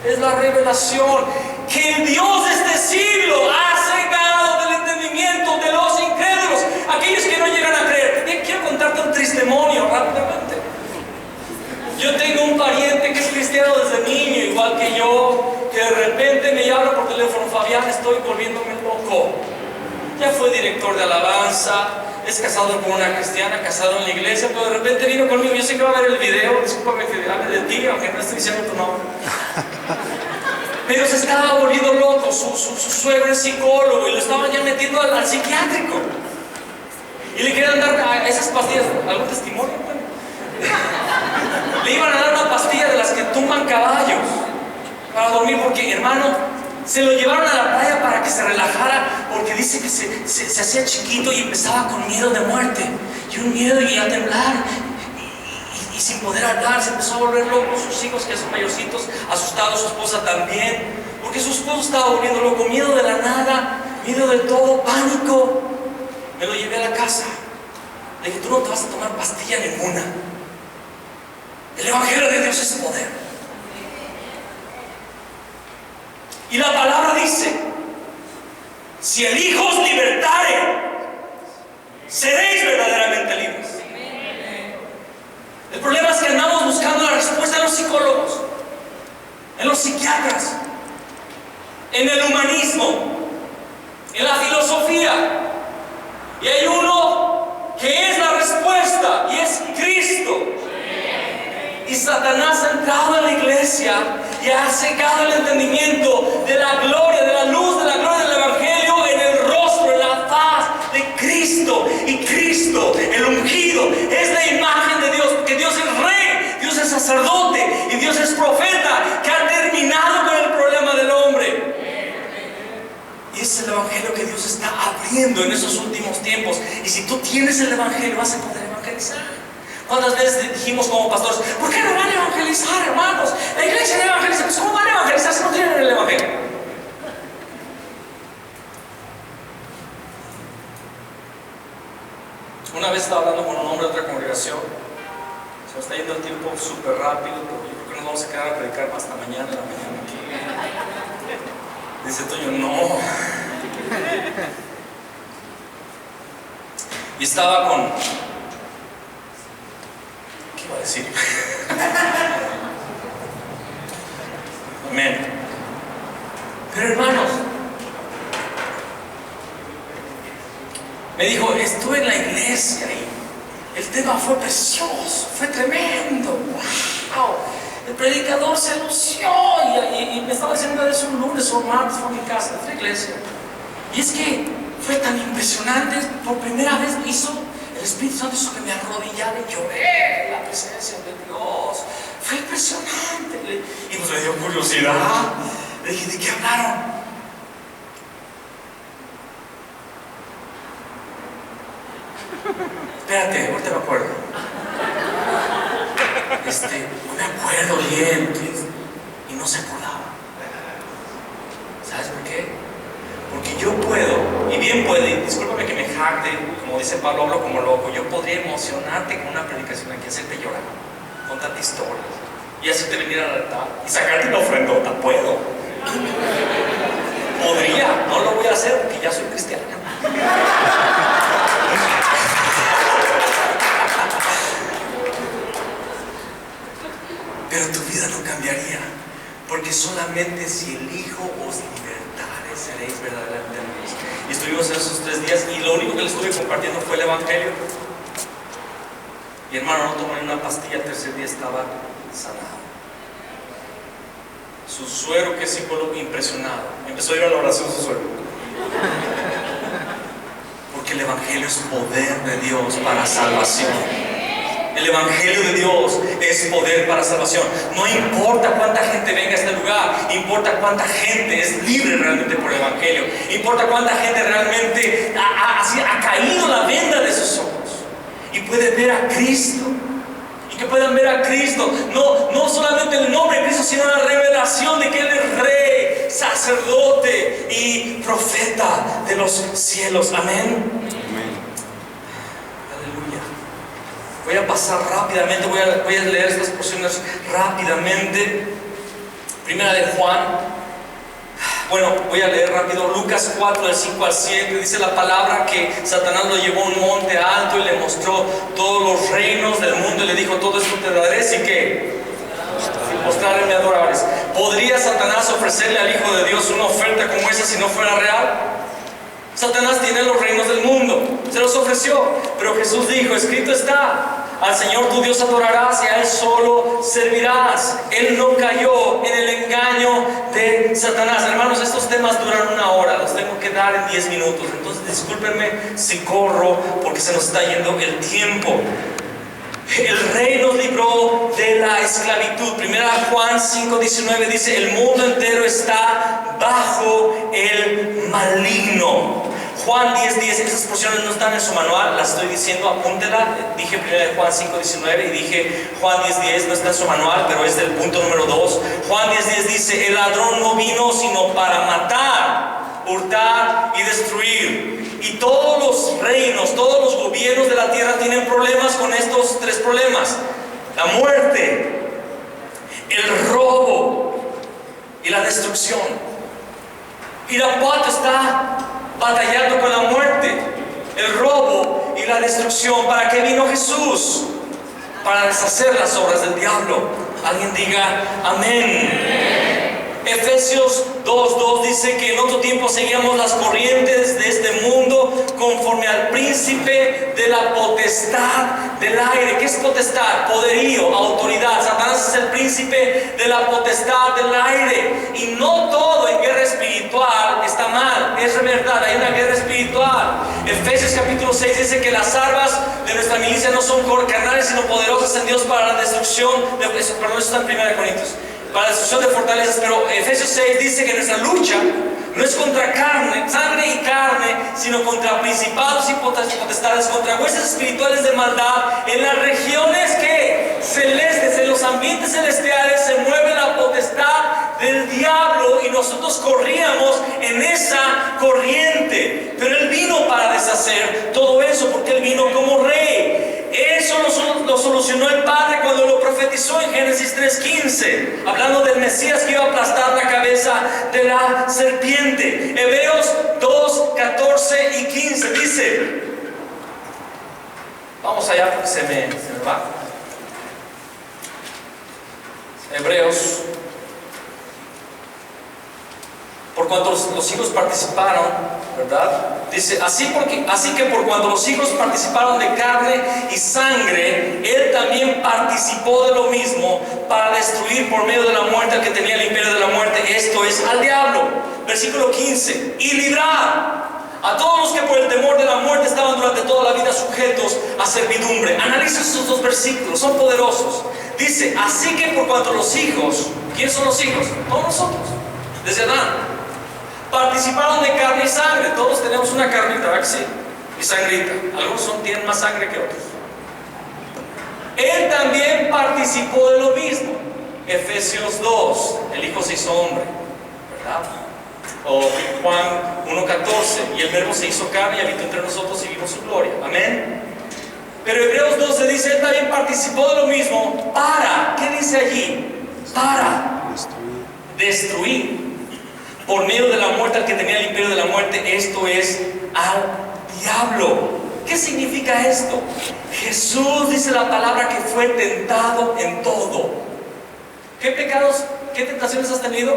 Es la revelación que el Dios de este siglo ha cegado del entendimiento de los incrédulos, aquellos que no llegan a creer. Y quiero contarte un testimonio rápidamente. Yo tengo un pariente que es cristiano desde niño, igual que yo, que de repente me llama por teléfono: Fabián, estoy volviéndome loco. Ya fue director de alabanza, es casado con una cristiana, casado en la iglesia, pero de repente vino conmigo. Yo sé que va a ver el video, discúlpame que hable de ti, aunque no estoy diciendo tu nombre. Pero se estaba volviendo loco. Su suegro es psicólogo y lo estaban ya metiendo al psiquiátrico. Y le querían dar esas pastillas. ¿Algún testimonio? Le iban a dar una pastilla de las que tumban caballos para dormir, porque, hermano, se lo llevaron a la playa para que se relajara, porque dice que se hacía chiquito y empezaba con miedo de muerte, y un miedo y a temblar, y sin poder hablar, se empezó a volver loco. Sus hijos, que son mayorcitos, asustados, su esposa también, porque su esposo estaba volviendo loco, miedo de la nada, miedo de todo, pánico. Me lo llevé a la casa, le dije: tú no te vas a tomar pastilla ninguna. El evangelio de Dios es poder. Y la palabra dice: si el Hijo os libertare, seréis verdaderamente libres. El problema es que andamos buscando la respuesta en los psicólogos, en los psiquiatras, en el humanismo, en la filosofía. Y hay uno que es la respuesta, y es Cristo. Y Satanás ha entrado en la iglesia y ha cegado el entendimiento de la gloria, de la luz, de la gloria del evangelio en el rostro, en la faz de Cristo. Y Cristo, el ungido, es la imagen de Dios, porque Dios es rey, Dios es sacerdote y Dios es profeta, que ha terminado con el problema del hombre. Y es el evangelio que Dios está abriendo en esos últimos tiempos. Y si tú tienes el evangelio, vas a poder evangelizar. ¿Cuántas veces dijimos como pastores: ¿por qué no van a evangelizar, hermanos? La iglesia no evangeliza. Pues ¿cómo van a evangelizar si no tienen el evangelio? Una vez estaba hablando con un hombre de otra congregación. Se nos está yendo el tiempo súper rápido, pero yo creo que nos vamos a quedar a predicar hasta mañana en la mañana aquí. Dice Toño: no. Y estaba con... ¿qué iba a decir? Amén. Pero, hermanos, me dijo: estuve en la iglesia y el tema fue precioso, fue tremendo. ¡Wow! El predicador se lució y me estaba diciendo eso un lunes o martes por mi casa, en la iglesia. Y es que fue tan impresionante. Por primera vez el Espíritu Santo hizo que me arrodillara y lloré en la presencia de Dios. Fue impresionante. Y pues me dio curiosidad. Le dije: ¿de qué hablaron? Espérate, ahorita me acuerdo. No me acuerdo bien. Y no se acordaba. ¿Sabes por qué? Porque yo puedo, y bien puedo, y discúlpame que me jacte, como dice Pablo, hablo como loco. Yo podría emocionarte con una predicación aquí, hacerte llorar, contarte historias, y hacerte venir al altar y sacarte una ofrendota. Puedo. Podría, no lo voy a hacer porque ya soy cristiano. Pero tu vida no cambiaría, porque solamente si el Hijo os libertare, seréis verdaderamente libres. Y estuvimos en esos 3 días y lo único que les estuve compartiendo fue el evangelio. Mi hermano no tomó ni una pastilla, el tercer día estaba sanado. Su suegro, que es psicólogo, impresionado, empezó a ir a la oración su suegro. Porque el evangelio es poder de Dios para salvación. El evangelio de Dios es poder para salvación. No importa cuánta gente venga a este lugar, importa cuánta gente es libre realmente por el evangelio. Importa cuánta gente realmente ha caído la venda de sus ojos y puede ver a Cristo. Y que puedan ver a Cristo, no solamente el nombre de Cristo, sino la revelación de que Él es Rey, sacerdote y profeta de los cielos. Amén. Amén. Aleluya. Voy a pasar rápidamente, voy a leer estas porciones rápidamente. Primera de Juan. Bueno, voy a leer rápido. Lucas 4, del 5 al 7. Dice la palabra que Satanás lo llevó a un monte alto y le mostró todos los reinos del mundo y le dijo: todo esto te daré si que mostrarle me adorables. ¿Podría Satanás ofrecerle al Hijo de Dios una oferta como esa si no fuera real? Satanás tiene los reinos del mundo, se los ofreció, pero Jesús dijo: escrito está, al Señor tu Dios adorarás y a Él solo servirás. Él no cayó en el engaño de Satanás. Hermanos, estos temas duran 1 hora, los tengo que dar en 10 minutos, entonces discúlpenme si corro porque se nos está yendo el tiempo. El Rey nos libró de la esclavitud. Primera Juan 5:19 dice: el mundo entero está bajo el maligno. Juan 10:10, esas porciones no están en su manual, las estoy diciendo, apúntela. Dije primera de Juan 5:19 y dije Juan 10:10, no está en su manual, pero es del punto número 2. Juan 10:10 dice: el ladrón no vino sino para matar, hurtar y destruir. Y todos los reinos, todos los gobiernos de la tierra tienen problemas con estos 3 problemas: la muerte, el robo y la destrucción. Irapuato está batallando con la muerte, el robo y la destrucción. ¿Para qué vino Jesús? Para deshacer las obras del diablo. Alguien diga amén. Efesios 2:2 dice que en otro tiempo seguíamos las corrientes de este mundo conforme al príncipe de la potestad del aire. ¿Qué es potestad? Poderío, autoridad. Satanás es el príncipe de la potestad del aire. Y no todo en guerra espiritual está mal, es verdad, hay una guerra espiritual. Efesios capítulo 6 dice que las armas de nuestra milicia no son carnales sino poderosas en Dios para la destrucción de, eso está en 1 Corintios, para la destrucción de fortalezas. Pero Efesios 6 dice que nuestra lucha no es contra sangre y carne, sino contra principados y potestades, contra huestes espirituales de maldad en las regiones celestes, en los ambientes celestiales se mueve la potestad del diablo y nosotros corríamos en esa corriente. Pero Él vino para deshacer todo eso, porque Él vino como Rey. Eso lo solucionó el Padre cuando lo profetizó en Génesis 3:15, hablando del Mesías que iba a aplastar la cabeza de la serpiente. Hebreos 2:14 y 15 dice, vamos allá porque se me va. Hebreos: por cuanto los hijos participaron, ¿verdad? Dice, así que por cuanto los hijos participaron de carne y sangre, Él también participó de lo mismo para destruir por medio de la muerte al que tenía el imperio de la muerte, esto es, al diablo. Versículo 15, y librar a todos los que por el temor de la muerte estaban durante toda la vida sujetos a servidumbre. Analiza estos 2 versículos, son poderosos. Dice, así que por cuanto los hijos, ¿quiénes son los hijos? Todos nosotros, desde Adán, participaron de carne y sangre. Todos tenemos una carnita, ¿verdad que sí? Y sangrita. Algunos tienen más sangre que otros. Él también participó de lo mismo. Efesios 2, el Hijo se hizo hombre, ¿verdad? O Juan 1:14, y el Verbo se hizo carne y habitó entre nosotros y vimos su gloria. Amén. Pero Hebreos 12 dice, Él también participó de lo mismo para, ¿qué dice allí? Para destruir por medio de la muerte al que tenía el imperio de la muerte, esto es, al diablo. ¿Qué significa esto? Jesús, dice la palabra, que fue tentado en todo. ¿Qué pecados, qué tentaciones has tenido?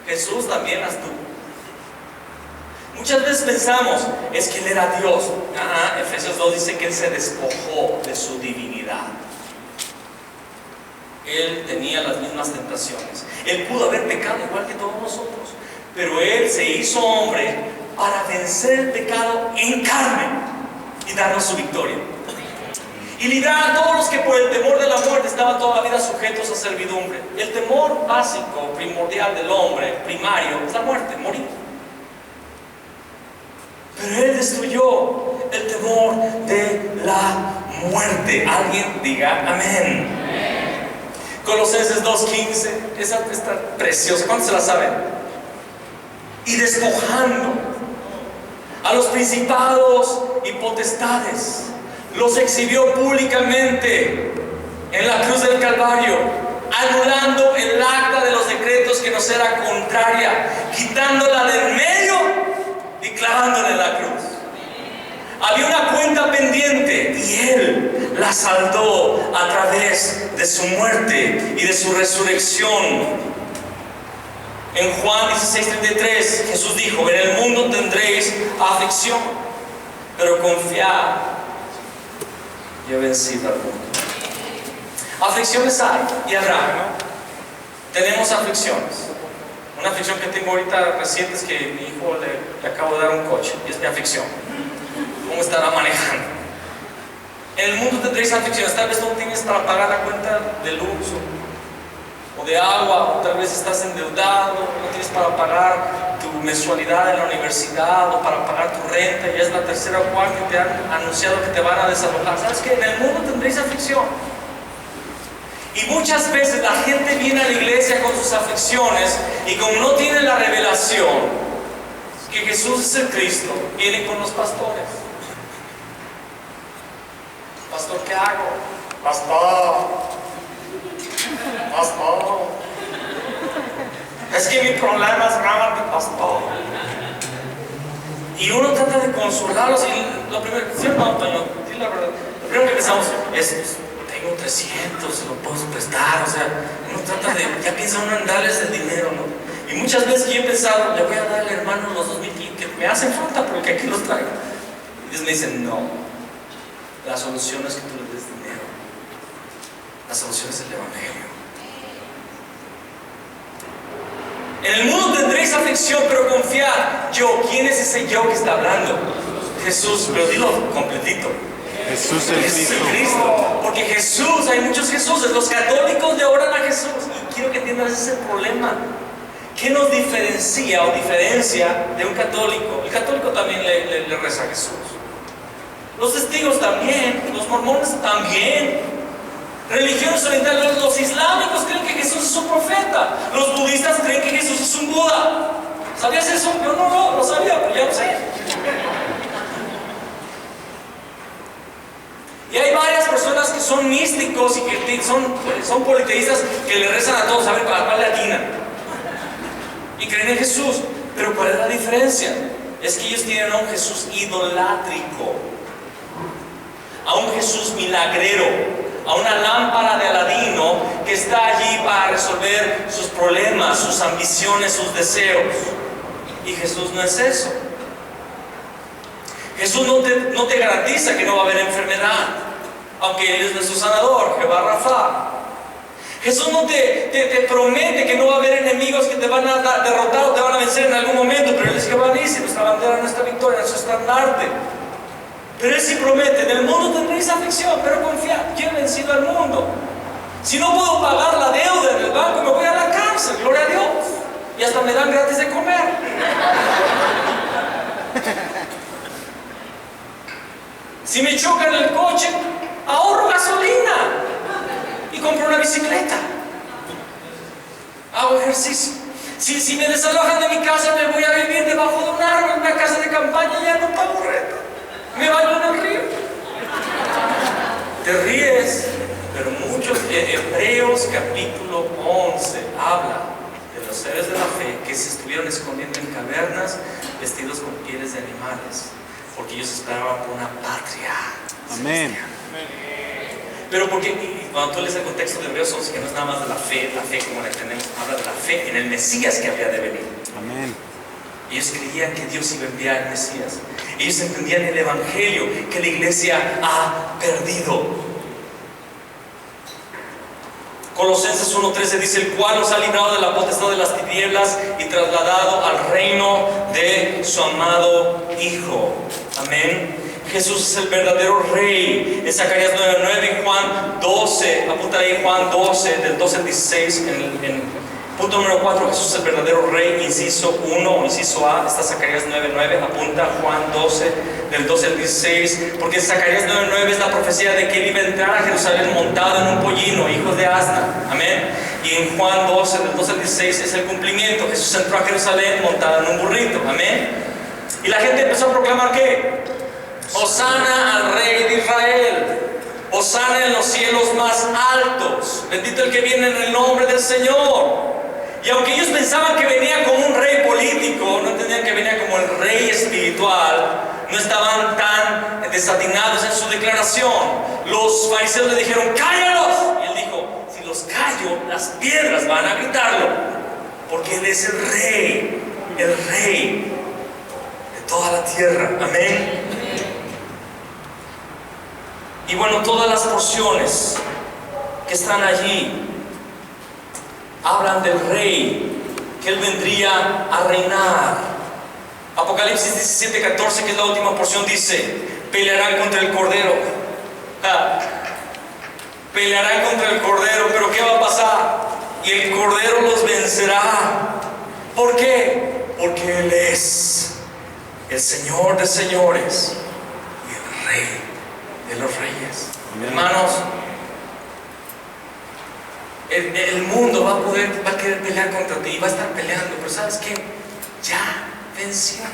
Jesús también las tuvo. Muchas veces pensamos, es que Él era Dios. Efesios 2 dice que Él se despojó de su divinidad. Él tenía las mismas tentaciones. Él pudo haber pecado igual que todos nosotros, pero Él se hizo hombre para vencer el pecado en carne y darnos su victoria. Y librar a todos los que por el temor de la muerte estaban toda la vida sujetos a servidumbre. El temor básico, primordial del hombre, primario, es la muerte, morir. Pero Él destruyó el temor de la muerte. Alguien diga amén. Colosenses 2:15, esa está preciosa. ¿Cuántos se la saben? y despojando a los principados y potestades, los exhibió públicamente en la cruz del Calvario, anulando el acta de los decretos que nos era contraria, quitándola del medio y clavándola en la cruz. Había una cuenta pendiente y Él la saldó a través de su muerte y de su resurrección. En Juan 16:33 Jesús dijo: en el mundo tendréis aflicción, pero confiad, yo he vencido al mundo. Aflicciones hay y habrá, ¿no? Tenemos aflicciones. Una aflicción que tengo ahorita reciente es que mi hijo le acabo de dar un coche, y es mi aflicción. ¿Cómo estará manejando? En el mundo tendréis aflicciones. Tal vez no tienes para pagar la cuenta de luz o de agua, o tal vez estás endeudado, no tienes para pagar tu mensualidad en la universidad o para pagar tu renta, y es la tercera o cuarta que te han anunciado que te van a desalojar. ¿Sabes qué? En el mundo tendréis aflicción. Y muchas veces la gente viene a la iglesia con sus aflicciones, y como no tiene la revelación que Jesús es el Cristo, vienen con los pastores. Pastor, ¿qué hago? Pastor, es que mi problema es grave, pastor. Y uno trata de consolarlos, y lo primero, ¿sí o no, Antonio? Sí, la verdad, lo primero que pensamos es: tengo 300, se lo puedo prestar. O sea, uno trata de, ya piensa uno en darles el dinero, ¿no? Y muchas veces yo he pensado: le voy a dar al hermano los 2,000 que me hacen falta porque aquí los traigo. Y Dios me dice: no, la solución es que tú le des dinero. La solución es el Evangelio. En el mundo tendréis aflicción, pero confiad. Yo, ¿quién es ese yo que está hablando? Jesús, pero dilo completito. Jesús el Cristo. Cristo. Porque Jesús, hay muchos Jesuses. Los católicos le oran a Jesús. Y quiero que entiendan, ese es el problema. ¿Qué nos diferencia o diferencia de un católico? El católico también le reza a Jesús. Los testigos también. Los mormones también. Religiones orientales, los islámicos creen que Jesús es un profeta. Los budistas creen que Jesús es un Buda. ¿Sabías eso? Yo no sabía, pero ya lo sé. Y hay varias personas que son místicos y que son politeístas, que le rezan a todos, a ver cuál le atinan. Y creen en Jesús. Pero ¿cuál es la diferencia? Es que ellos tienen a un Jesús idolátrico, a un Jesús milagrero, a una lámpara de Aladino que está allí para resolver sus problemas, sus ambiciones, sus deseos. Y Jesús no es eso. Jesús no te garantiza que no va a haber enfermedad, aunque Él es nuestro sanador, Jehová Rafa. Jesús no te promete que no va a haber enemigos que te van a derrotar o te van a vencer en algún momento, pero Él es Jehová Nissi, nuestra bandera, nuestra victoria, nuestro estandarte. Pero Él sí promete: en el mundo tendréis aflicción, pero confiad, yo he vencido al mundo. Si no puedo pagar la deuda en el banco, me voy a la cárcel, gloria a Dios. Y hasta me dan gratis de comer. Si me chocan el coche, ahorro gasolina y compro una bicicleta. Hago ejercicio. Si me desalojan de mi casa, me voy a vivir debajo de un árbol, en una casa de campaña, y ya no pago renta. Me baño en el río. Te ríes, pero muchos. Hebreos capítulo 11 habla de los seres de la fe que se estuvieron escondiendo en cavernas, vestidos con pieles de animales, porque ellos esperaban por una patria. Amén. Pero porque cuando tú lees el contexto de Hebreos 11, que no es nada más de la fe como la entendemos, habla de la fe en el Mesías que había de venir. Amén. Ellos creían que Dios iba a enviar al Mesías. Ellos entendían el Evangelio que la iglesia ha perdido. Colosenses 1:13 dice: el cual nos ha librado de la potestad de las tinieblas y trasladado al reino de su amado Hijo. Amén. Jesús es el verdadero Rey. En Zacarías 9:9 y Juan 12, apunta ahí Juan 12, del 12 al 16, Punto número 4, Jesús es el verdadero rey, inciso 1 o inciso A, está Zacarías 9:9, apunta Juan 12, del 12 al 16, porque Zacarías 9:9 es la profecía de que él iba a entrar a Jerusalén montado en un pollino, hijos de asna, amén. Y en Juan 12, del 12 al 16 es el cumplimiento, Jesús entró a Jerusalén montado en un burrito, amén. Y la gente empezó a proclamar ¿qué? Hosana al rey de Israel, hosana en los cielos más altos, bendito el que viene en el nombre del Señor. Y aunque ellos pensaban que venía como un rey político, no entendían que venía como el rey espiritual, no estaban tan desatinados en su declaración. Los fariseos le dijeron, ¡cállalos! Y él dijo, si los callo, las piedras van a gritarlo, porque él es el rey de toda la tierra, amén. Y bueno, todas las porciones que están allí hablan del rey, que él vendría a reinar. Apocalipsis 17:14, que es la última porción, dice, pelearán contra el cordero. Pelearán contra el cordero, pero ¿qué va a pasar? Y el cordero los vencerá. ¿Por qué? Porque él es el Señor de señores y el Rey de los reyes. Hermanos, el mundo va a querer pelear contra ti, va a estar peleando, pero ¿sabes qué? Ya venció.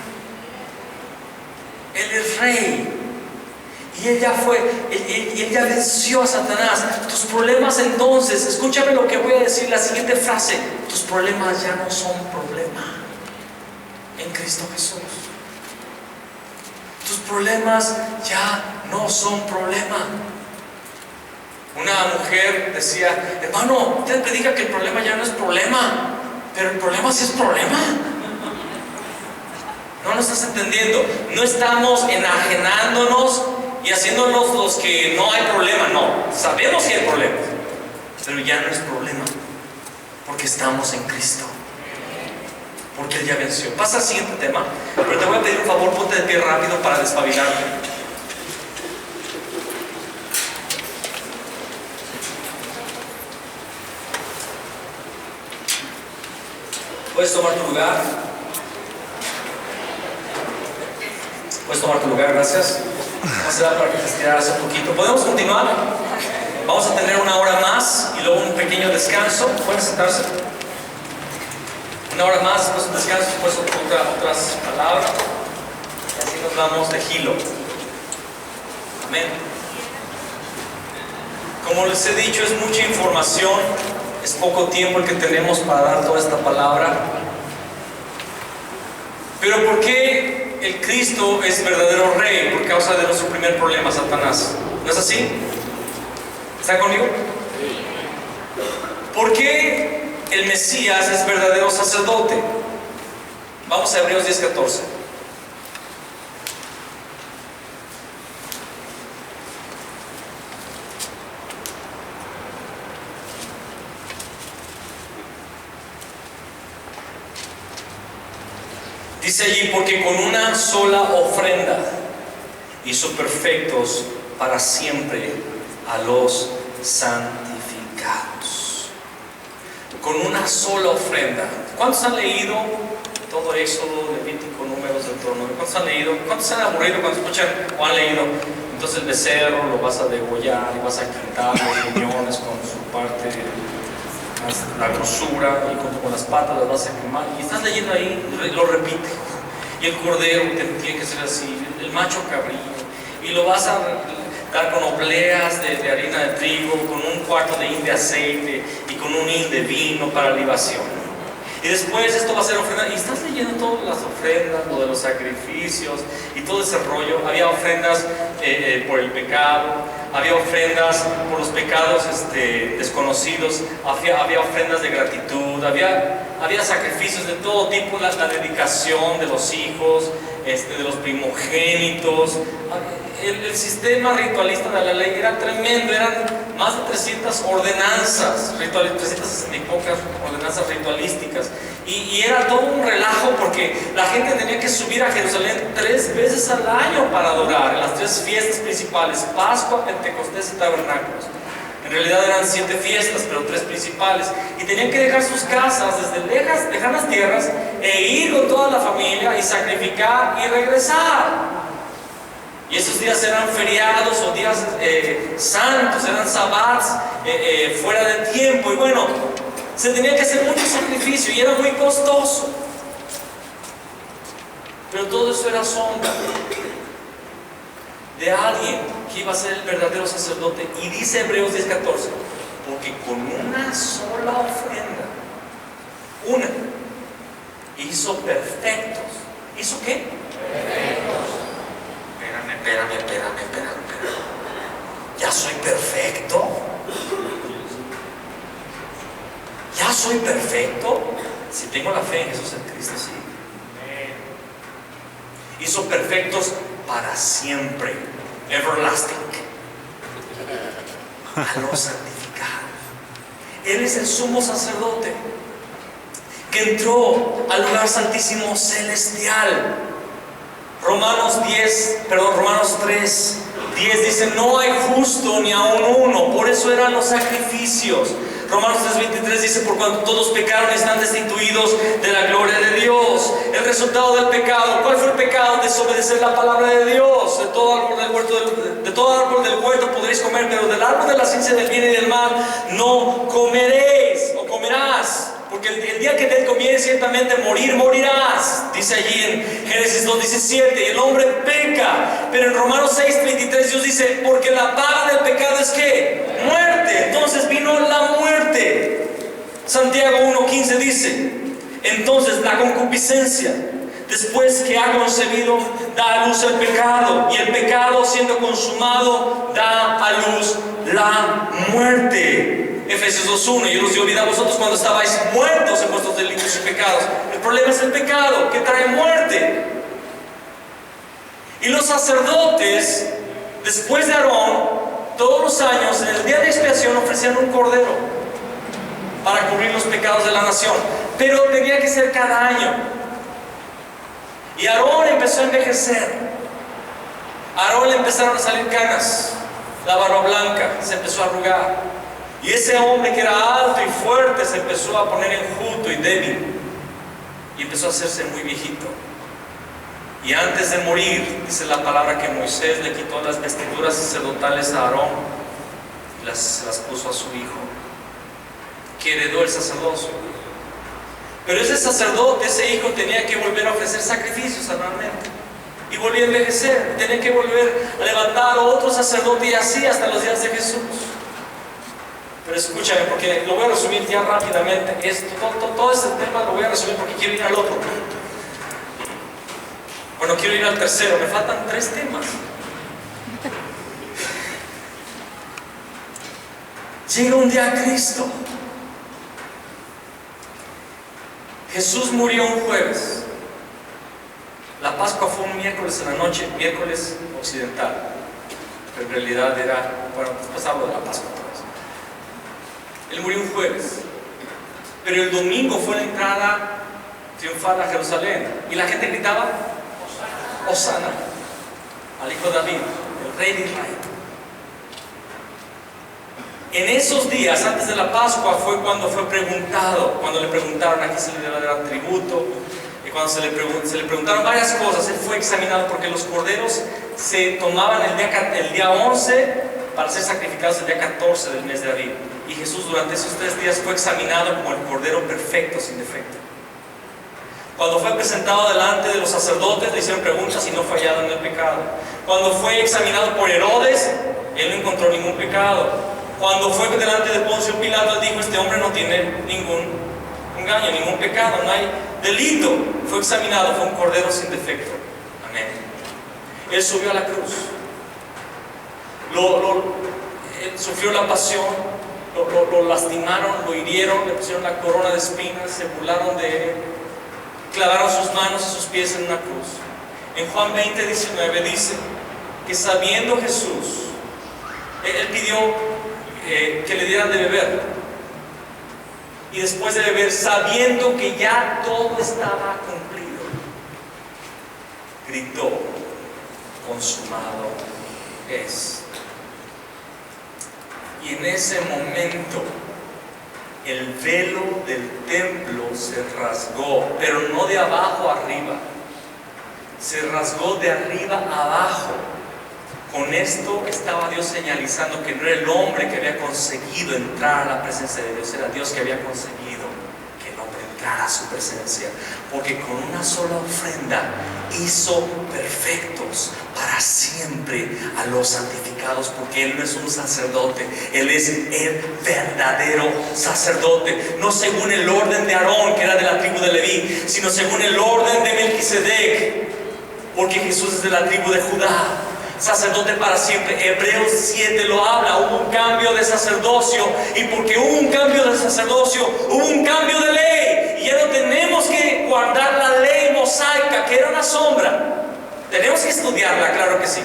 Él es rey. Y él ya venció a Satanás. Tus problemas entonces, escúchame lo que voy a decir, la siguiente frase: tus problemas ya no son problema en Cristo Jesús. Tus problemas ya no son problema. Una mujer decía, hermano, usted predica que el problema ya no es problema, pero el problema sí es problema. No lo estás entendiendo. No estamos enajenándonos y haciéndonos los que no hay problema. No, sabemos que hay problemas, pero ya no es problema, porque estamos en Cristo, porque Él ya venció. Pasa al siguiente tema, pero te voy a pedir un favor, ponte de pie rápido para despabilarte. Puedes tomar tu lugar. Puedes tomar tu lugar, gracias. Vamos a dar para que te estiraras un poquito. ¿Podemos continuar? Vamos a tener una hora más y luego un pequeño descanso. Pueden sentarse. Una hora más, después un descanso, después otras palabras. Y así nos vamos de hilo. Amén. Como les he dicho, es mucha información. Es poco tiempo el que tenemos para dar toda esta palabra. Pero ¿por qué el Cristo es verdadero rey? Por causa de nuestro primer problema, Satanás. ¿No es así? ¿Están conmigo? ¿Por qué el Mesías es verdadero sacerdote? Vamos a Hebreos 10:14. Dice allí, porque con una sola ofrenda hizo perfectos para siempre a los santificados. Con una sola ofrenda. ¿Cuántos han leído todo Éxodo, Levítico, Números, Deuteronomio? ¿Cuántos han leído? ¿Cuántos se han aburrido cuando escuchan o han leído? Entonces el becerro lo vas a degollar y vas a quitar los riñones con su parte, la grosura, y junto con las patas las vas a quemar, y estás leyendo ahí, lo repite. Y el cordero tiene que ser así, el macho cabrillo, y lo vas a dar con obleas de harina de trigo, con un cuarto de hin de aceite y con un hin de vino para libación. Y después esto va a ser ofrenda, y estás leyendo todas las ofrendas, lo de los sacrificios y todo ese rollo. Había ofrendas por el pecado, había ofrendas por los pecados desconocidos, había ofrendas de gratitud, había sacrificios de todo tipo, la dedicación de los hijos, de los primogénitos. El sistema ritualista de la ley era tremendo, eran más de 300 ordenanzas, 360 y pocas ordenanzas ritualísticas, y era todo un relajo porque la gente tenía que subir a Jerusalén 3 veces al año para adorar, en las 3 fiestas principales, Pascua, Pentecostés y Tabernáculos. En realidad eran 7 fiestas, pero 3 principales. Y tenían que dejar sus casas desde lejanas tierras e ir con toda la familia y sacrificar y regresar. Y esos días eran feriados o días santos, eran sabbats fuera de tiempo. Y bueno, se tenía que hacer mucho sacrificio y era muy costoso. Pero todo eso era sombra de alguien que iba a ser el verdadero sacerdote. Y dice Hebreos 10:14, porque con una sola ofrenda, hizo perfectos. ¿Hizo qué? Perfectos. Espérame. ¿Ya soy perfecto? ¿Ya soy perfecto? Si tengo la fe en Jesús el Cristo, sí. Hizo perfectos para siempre, everlasting, a los santificados. Él es el sumo sacerdote que entró al lugar santísimo celestial. Romanos 3:10 dice: no hay justo ni aun uno, por eso eran los sacrificios. Romanos 3:23 dice: por cuanto todos pecaron y están destituidos de la gloria de Dios. El resultado del pecado, ¿cuál fue el pecado? Desobedecer la palabra de Dios. De todo árbol del huerto podréis comer, pero del árbol de la ciencia del bien y del mal no comeréis o comerás. Porque el día que te comieres, ciertamente morirás. Dice allí en Génesis 2:17. Y el hombre peca. Pero en Romanos 6:33 Dios dice: porque la paga del pecado es ¿qué? Muerte. Entonces vino la muerte. Santiago 1:15 dice: entonces la concupiscencia, después que ha concebido, da a luz el pecado. Y el pecado, siendo consumado, da a luz la muerte. Efesios 2:1, yo los di a vosotros cuando estabais muertos en vuestros delitos y pecados. El problema es el pecado, que trae muerte. Y los sacerdotes, después de Aarón, todos los años, en el día de expiación, ofrecían un cordero para cubrir los pecados de la nación. Pero tenía que ser cada año. Y Aarón empezó a envejecer. A Aarón le empezaron a salir canas, la barba blanca se empezó a arrugar. Y ese hombre que era alto y fuerte se empezó a poner enjuto y débil. Y empezó a hacerse muy viejito. Y antes de morir, dice la palabra que Moisés le quitó las vestiduras sacerdotales a Aarón y las puso a su hijo, que heredó el sacerdocio. Pero ese sacerdote, ese hijo, tenía que volver a ofrecer sacrificios anualmente. Y volvía a envejecer. Tenía que volver a levantar a otro sacerdote, y así hasta los días de Jesús. Pero escúchame, porque lo voy a resumir ya rápidamente. Todo este tema lo voy a resumir porque quiero ir al otro. Bueno, quiero ir al tercero. Me faltan 3 temas. Llega un día Cristo. Jesús murió un jueves. La Pascua fue un miércoles en la noche, miércoles occidental. Pero en realidad era, bueno, después hablo de la Pascua. Él murió un jueves, pero el domingo fue la entrada triunfal a Jerusalén, y la gente gritaba: Hosana al hijo de David, el rey de Israel. En esos días, antes de la Pascua, fue cuando le preguntaron a quién se le debe dar tributo, y cuando se le preguntaron varias cosas. Él fue examinado, porque los corderos se tomaban el día 11 para ser sacrificados el día 14 del mes de Aviv. Y Jesús durante esos 3 días fue examinado como el cordero perfecto, sin defecto. Cuando fue presentado delante de los sacerdotes, le hicieron preguntas y no fue hallado en el pecado. Cuando fue examinado por Herodes, él no encontró ningún pecado. Cuando fue delante de Poncio Pilato, él dijo: este hombre no tiene ningún engaño, ningún pecado, no hay delito. Fue examinado, fue un cordero sin defecto. Amén. Él subió a la cruz. Él sufrió la pasión. Lo lastimaron, lo hirieron, le pusieron la corona de espinas, se burlaron de él, clavaron sus manos y sus pies en una cruz. En Juan 20:19 dice que sabiendo Jesús, él pidió que le dieran de beber, y después de beber, sabiendo que ya todo estaba cumplido, gritó: consumado es. Y en ese momento el velo del templo se rasgó, pero no de abajo arriba, se rasgó de arriba abajo. Con esto estaba Dios señalizando que no era el hombre que había conseguido entrar a la presencia de Dios, era Dios que había conseguido que el hombre entrara a su presencia, porque con una sola ofrenda hizo perfectos para siempre a los santificados, porque Él no es un sacerdote, Él es el verdadero sacerdote, no según el orden de Aarón, que era de la tribu de Leví, sino según el orden de Melquisedec, porque Jesús es de la tribu de Judá. Sacerdote para siempre. Hebreos 7 lo habla. Hubo un cambio de sacerdocio, y porque hubo un cambio de sacerdocio, hubo un cambio de ley, y ya no tenemos que guardar la ley mosaica, que era una sombra. Tenemos que estudiarla, claro que sí,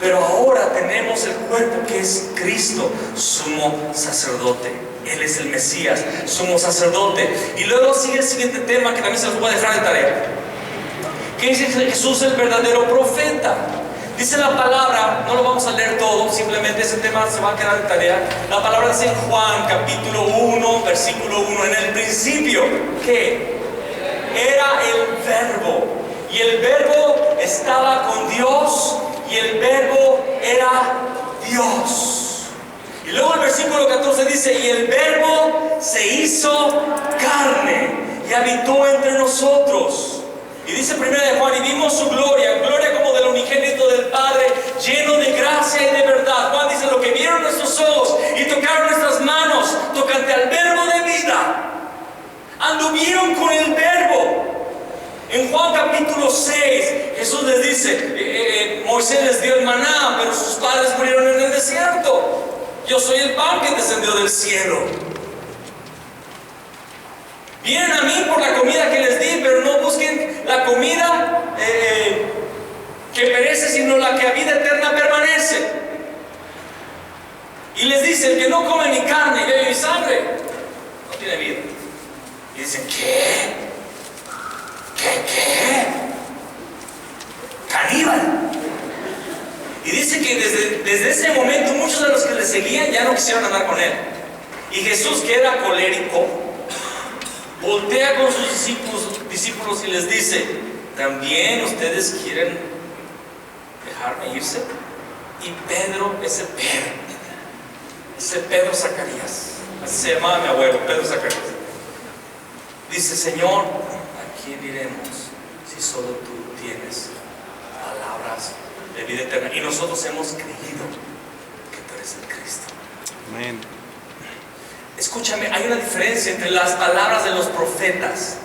pero ahora tenemos el cuerpo que es Cristo, sumo sacerdote. Él es el Mesías, sumo sacerdote. Y luego sigue el siguiente tema, que también se los voy a dejar de tarea, que dice Jesús el verdadero profeta. Dice la palabra, no lo vamos a leer todo, simplemente ese tema se va a quedar de tarea. La palabra dice en Juan capítulo 1, versículo 1, en el principio, ¿qué? Era el verbo, y el verbo estaba con Dios, y el verbo era Dios. Y luego el versículo 14 dice, y el verbo se hizo carne y habitó entre nosotros. Y dice 1 de Juan, y vimos su gloria, gloria como del unigénito del Padre, lleno de gracia y de verdad. Juan dice, lo que vieron nuestros ojos y tocaron nuestras manos, tocante al verbo de vida, anduvieron con el verbo. En Juan capítulo 6, Jesús les dice, Moisés les dio el maná, pero sus padres murieron en el desierto. Yo soy el pan que descendió del cielo. Vienen a mí por la comida que les di, pero no busquen la comida que perece, sino la que a vida eterna permanece. Y les dice, el que no come mi carne y bebe mi sangre, no tiene vida. Y dicen, ¿qué? Caníbal. Y dice que desde ese momento muchos de los que le seguían ya no quisieron andar con él. Y Jesús, que era colérico, voltea con sus discípulos y les dice, ¿también ustedes quieren dejarme irse? Y Pedro, ese Pedro Zacarías, así se llamaba mi abuelo, Pedro Zacarías, dice, Señor, ¿a quién iremos si solo tú tienes palabras de vida eterna? Y nosotros hemos creído que tú eres el Cristo. Amén. Escúchame, hay una diferencia entre las palabras de los profetas.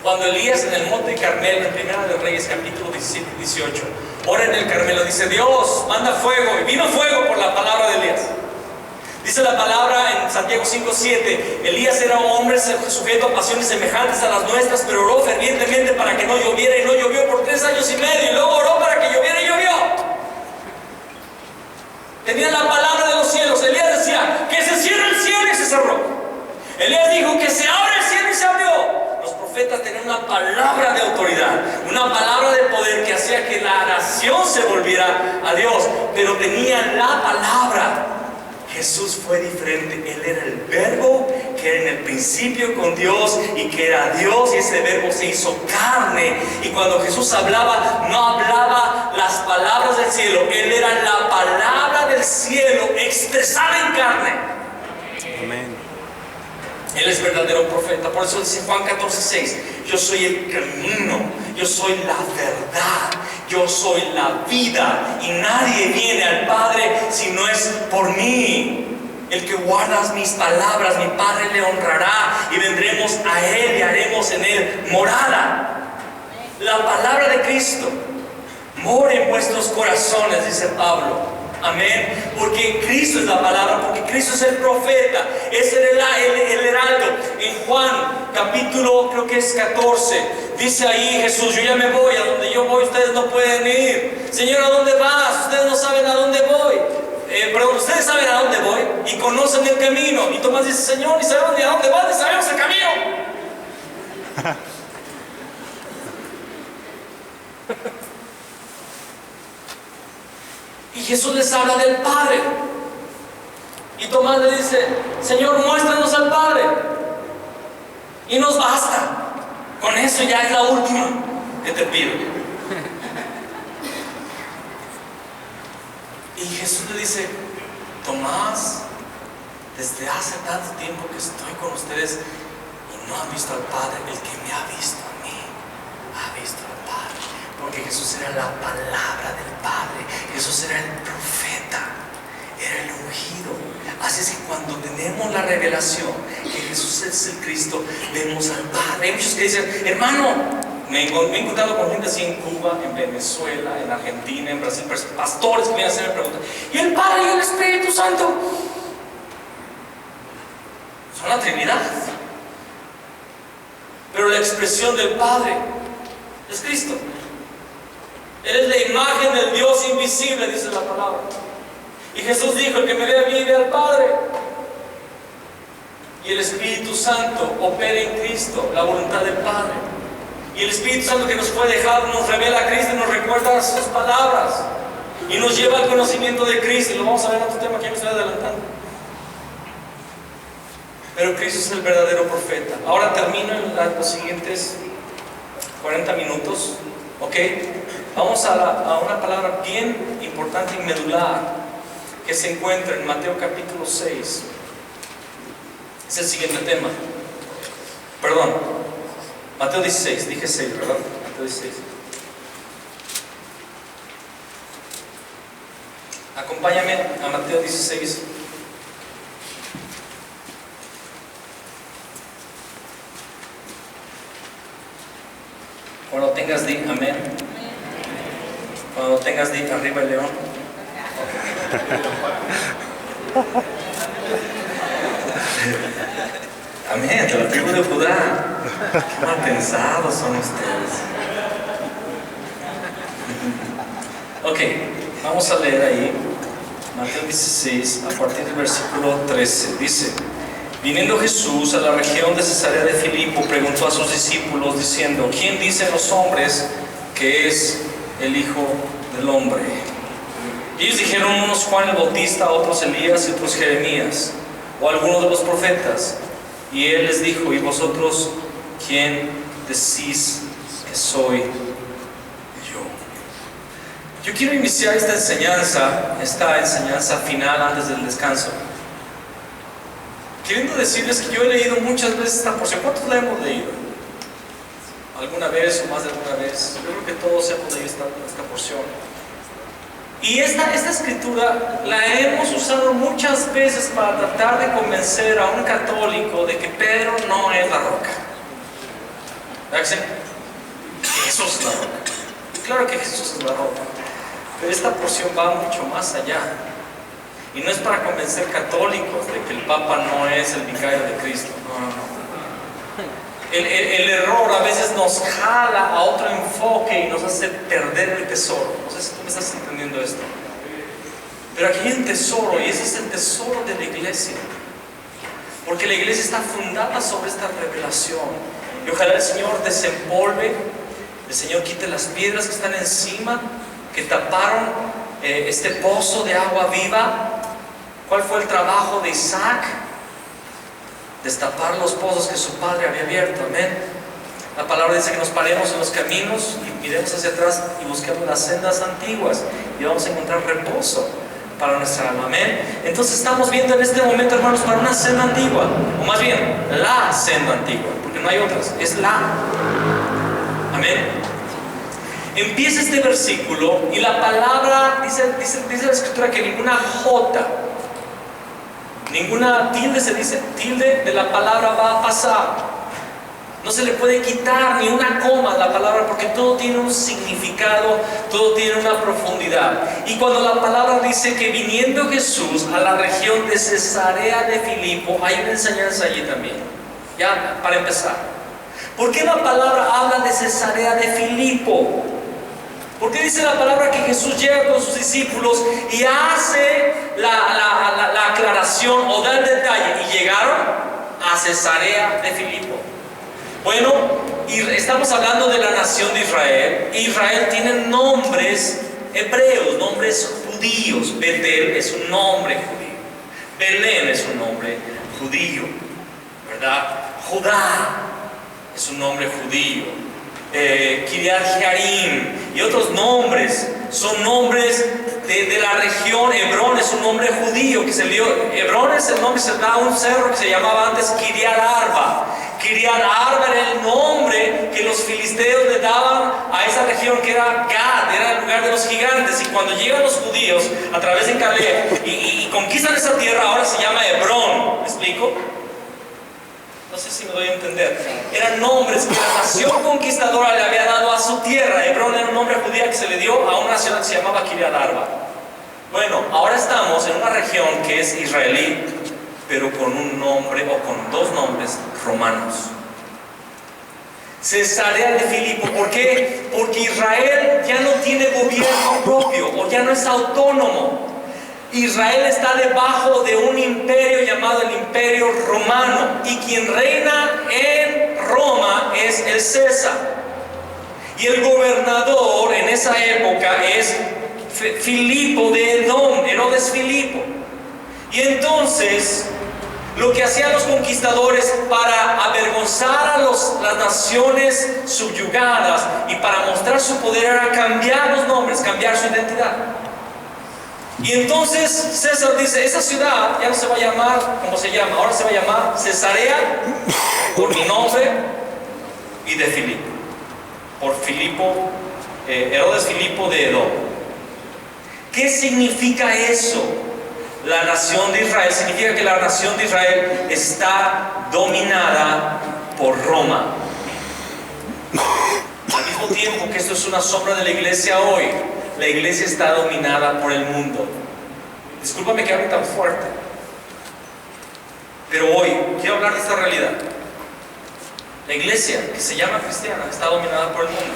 Cuando Elías en el monte Carmelo, en Primera de Reyes capítulo 17 y 18, ora en el Carmelo, dice, Dios manda fuego, y vino fuego por la palabra de Elías. Dice la palabra en Santiago 5:7, Elías era un hombre sujeto a pasiones semejantes a las nuestras, pero oró fervientemente para que no lloviera, y no llovió por 3 años y medio, y luego oró para que lloviera, y llovió. Tenía la palabra de los cielos. Elías decía, que se cierre el cielo, y se cerró. Elías dijo, que se abra el cielo, y se abrió. Los profetas tenían una palabra de autoridad, una palabra de poder que hacía que la nación se volviera a Dios, pero tenían la palabra. Jesús fue diferente. Él era el verbo que era en el principio con Dios y que era Dios, y ese verbo se hizo carne. Y cuando Jesús hablaba, no hablaba las palabras del cielo, Él era la palabra del cielo expresada en carne. Amén. Él es verdadero profeta. Por eso dice Juan 14:6, yo soy el camino, yo soy la verdad, yo soy la vida, y nadie viene al Padre si no es por mí. El que guarda mis palabras, mi Padre le honrará, y vendremos a Él y haremos en Él morada. La palabra de Cristo mora en vuestros corazones, dice Pablo. Amén, porque Cristo es la palabra, porque Cristo es el profeta, es el heraldo. En Juan capítulo, creo que es 14, dice ahí Jesús, yo ya me voy, a donde yo voy ustedes no pueden ir. Señor, ¿a dónde vas? Ustedes no saben a dónde voy. Pero ustedes saben a dónde voy y conocen el camino. Y Tomás dice, Señor, ni sabemos ni a dónde vas, ni sabemos el camino. Y Jesús les habla del Padre. Y Tomás le dice: Señor, muéstranos al Padre y nos basta. Con eso ya es la última que te pido. Y Jesús le dice: Tomás, desde hace tanto tiempo que estoy con ustedes y no han visto al Padre. El que me ha visto a mí ha visto al Padre. Porque Jesús era la palabra del Padre. Jesús era el profeta, era el ungido. Así es que cuando tenemos la revelación que Jesús es el Cristo, vemos al Padre. Hay muchos que dicen: hermano, me he encontrado con gente así en Cuba, en Venezuela, en Argentina, en Brasil, pastores que vienen a hacerme preguntas: ¿y el Padre y el Espíritu Santo? Son la Trinidad. Pero la expresión del Padre es Cristo. Él es la imagen del Dios invisible, dice la palabra. Y Jesús dijo: el que me ve a mí ve al Padre. Y el Espíritu Santo opera en Cristo la voluntad del Padre. Y el Espíritu Santo que nos fue dejado nos revela a Cristo y nos recuerda sus palabras. Y nos lleva al conocimiento de Cristo. Y lo vamos a ver en otro tema que ya me estoy adelantando. Pero Cristo es el verdadero profeta. Ahora termino en los siguientes 40 minutos. ¿Ok? Vamos a una palabra bien importante y medular que se encuentra en Mateo capítulo 6. Es el siguiente tema. Perdón, Mateo 16, dije 6, ¿verdad? Mateo 16. Acompáñame a Mateo 16. Cuando tengas di amén. Cuando tengas di arriba el león. Amén, de la tribu de Judá. Qué mal pensados son ustedes. Ok, vamos a leer ahí Mateo 16 a partir del versículo 13. Dice: viniendo Jesús a la región de Cesarea de Filipo, preguntó a sus discípulos diciendo: ¿quién dicen los hombres que es el Hijo del Hombre? Ellos dijeron: unos Juan el Bautista, otros Elías y otros Jeremías, o alguno de los profetas. Y él les dijo: ¿y vosotros quién decís que soy yo? Yo quiero iniciar esta enseñanza final antes del descanso, queriendo decirles que yo he leído muchas veces esta porción. ¿Cuántos la hemos leído? ¿Alguna vez o más de alguna vez? Yo creo que todos hemos leído esta porción. Y esta escritura la hemos usado muchas veces para tratar de convencer a un católico de que Pedro no es la roca. ¿Verdad que sí? Jesús es la roca. Claro que Jesús es la roca. Pero esta porción va mucho más allá. Y no es para convencer católicos de que el Papa no es el vicario de Cristo. No. El error a veces nos jala a otro enfoque y nos hace perder el tesoro. No sé si tú me estás entendiendo esto. Pero aquí hay un tesoro, y ese es el tesoro de la iglesia. Porque la iglesia está fundada sobre esta revelación. Y ojalá el Señor desempolve, el Señor quite las piedras que están encima, que taparon este pozo de agua viva. ¿Cuál fue el trabajo de Isaac? Destapar los pozos que su padre había abierto. Amén. La palabra dice que nos paremos en los caminos y miremos hacia atrás y busquemos las sendas antiguas, y vamos a encontrar reposo para nuestra alma. Amén. Entonces estamos viendo en este momento, hermanos, para una senda antigua, o más bien la senda antigua, porque no hay otras, es la. Amén. Empieza este versículo y la palabra dice la escritura que ninguna jota, ninguna tilde, se dice tilde de la palabra va a pasar. No se le puede quitar ni una coma a la palabra, porque todo tiene un significado, todo tiene una profundidad. Y cuando la palabra dice que viniendo Jesús a la región de Cesarea de Filipo, hay una enseñanza allí también. Ya, para empezar, ¿por qué la palabra habla de Cesarea de Filipo? ¿Por qué dice la palabra que Jesús llega con sus discípulos y hace la aclaración o da el detalle? Y llegaron a Cesarea de Filipo. Bueno, y estamos hablando de la nación de Israel. Israel tiene nombres hebreos, nombres judíos. Betel es un nombre judío. Belén es un nombre judío, ¿verdad? Judá es un nombre judío. Kiriat Jearim y otros nombres son nombres de la región. Hebrón es un nombre judío que se le dio. Hebrón es el nombre que se da a un cerro que se llamaba antes Kiriat Arba. Kiriat Arba era el nombre que los filisteos le daban a esa región que era Gad, era el lugar de los gigantes. Y cuando llegan los judíos a través de Caleb y conquistan esa tierra, ahora se llama Hebrón. ¿Me explico? No sé si me doy a entender. Eran nombres que la nación conquistadora le había dado a su tierra. Hebrón era un nombre judío que se le dio a una ciudad que se llamaba Kiriat Arba. Bueno, ahora estamos en una región que es israelí, pero con un nombre o con dos nombres romanos. Cesarea de Filipo. ¿Por qué? Porque Israel ya no tiene gobierno propio o ya no es autónomo. Israel está debajo de un imperio llamado el Imperio Romano, y quien reina en Roma es el César. Y el gobernador en esa época es Filipo de Edom, Herodes Filipo. Y entonces lo que hacían los conquistadores para avergonzar a las naciones subyugadas y para mostrar su poder era cambiar los nombres, cambiar su identidad. Y entonces César dice, esa ciudad ya no se va a llamar como se llama, ahora se va a llamar Cesarea por mi nombre y de Filipo, por Filipo, Herodes Filipo de Edom. ¿Qué significa eso? La nación de Israel significa que la nación de Israel está dominada por Roma. Al mismo tiempo que esto es una sombra de la iglesia hoy, la iglesia está dominada por el mundo. Discúlpame que hable tan fuerte, pero hoy quiero hablar de esta realidad. La iglesia, que se llama cristiana, está dominada por el mundo.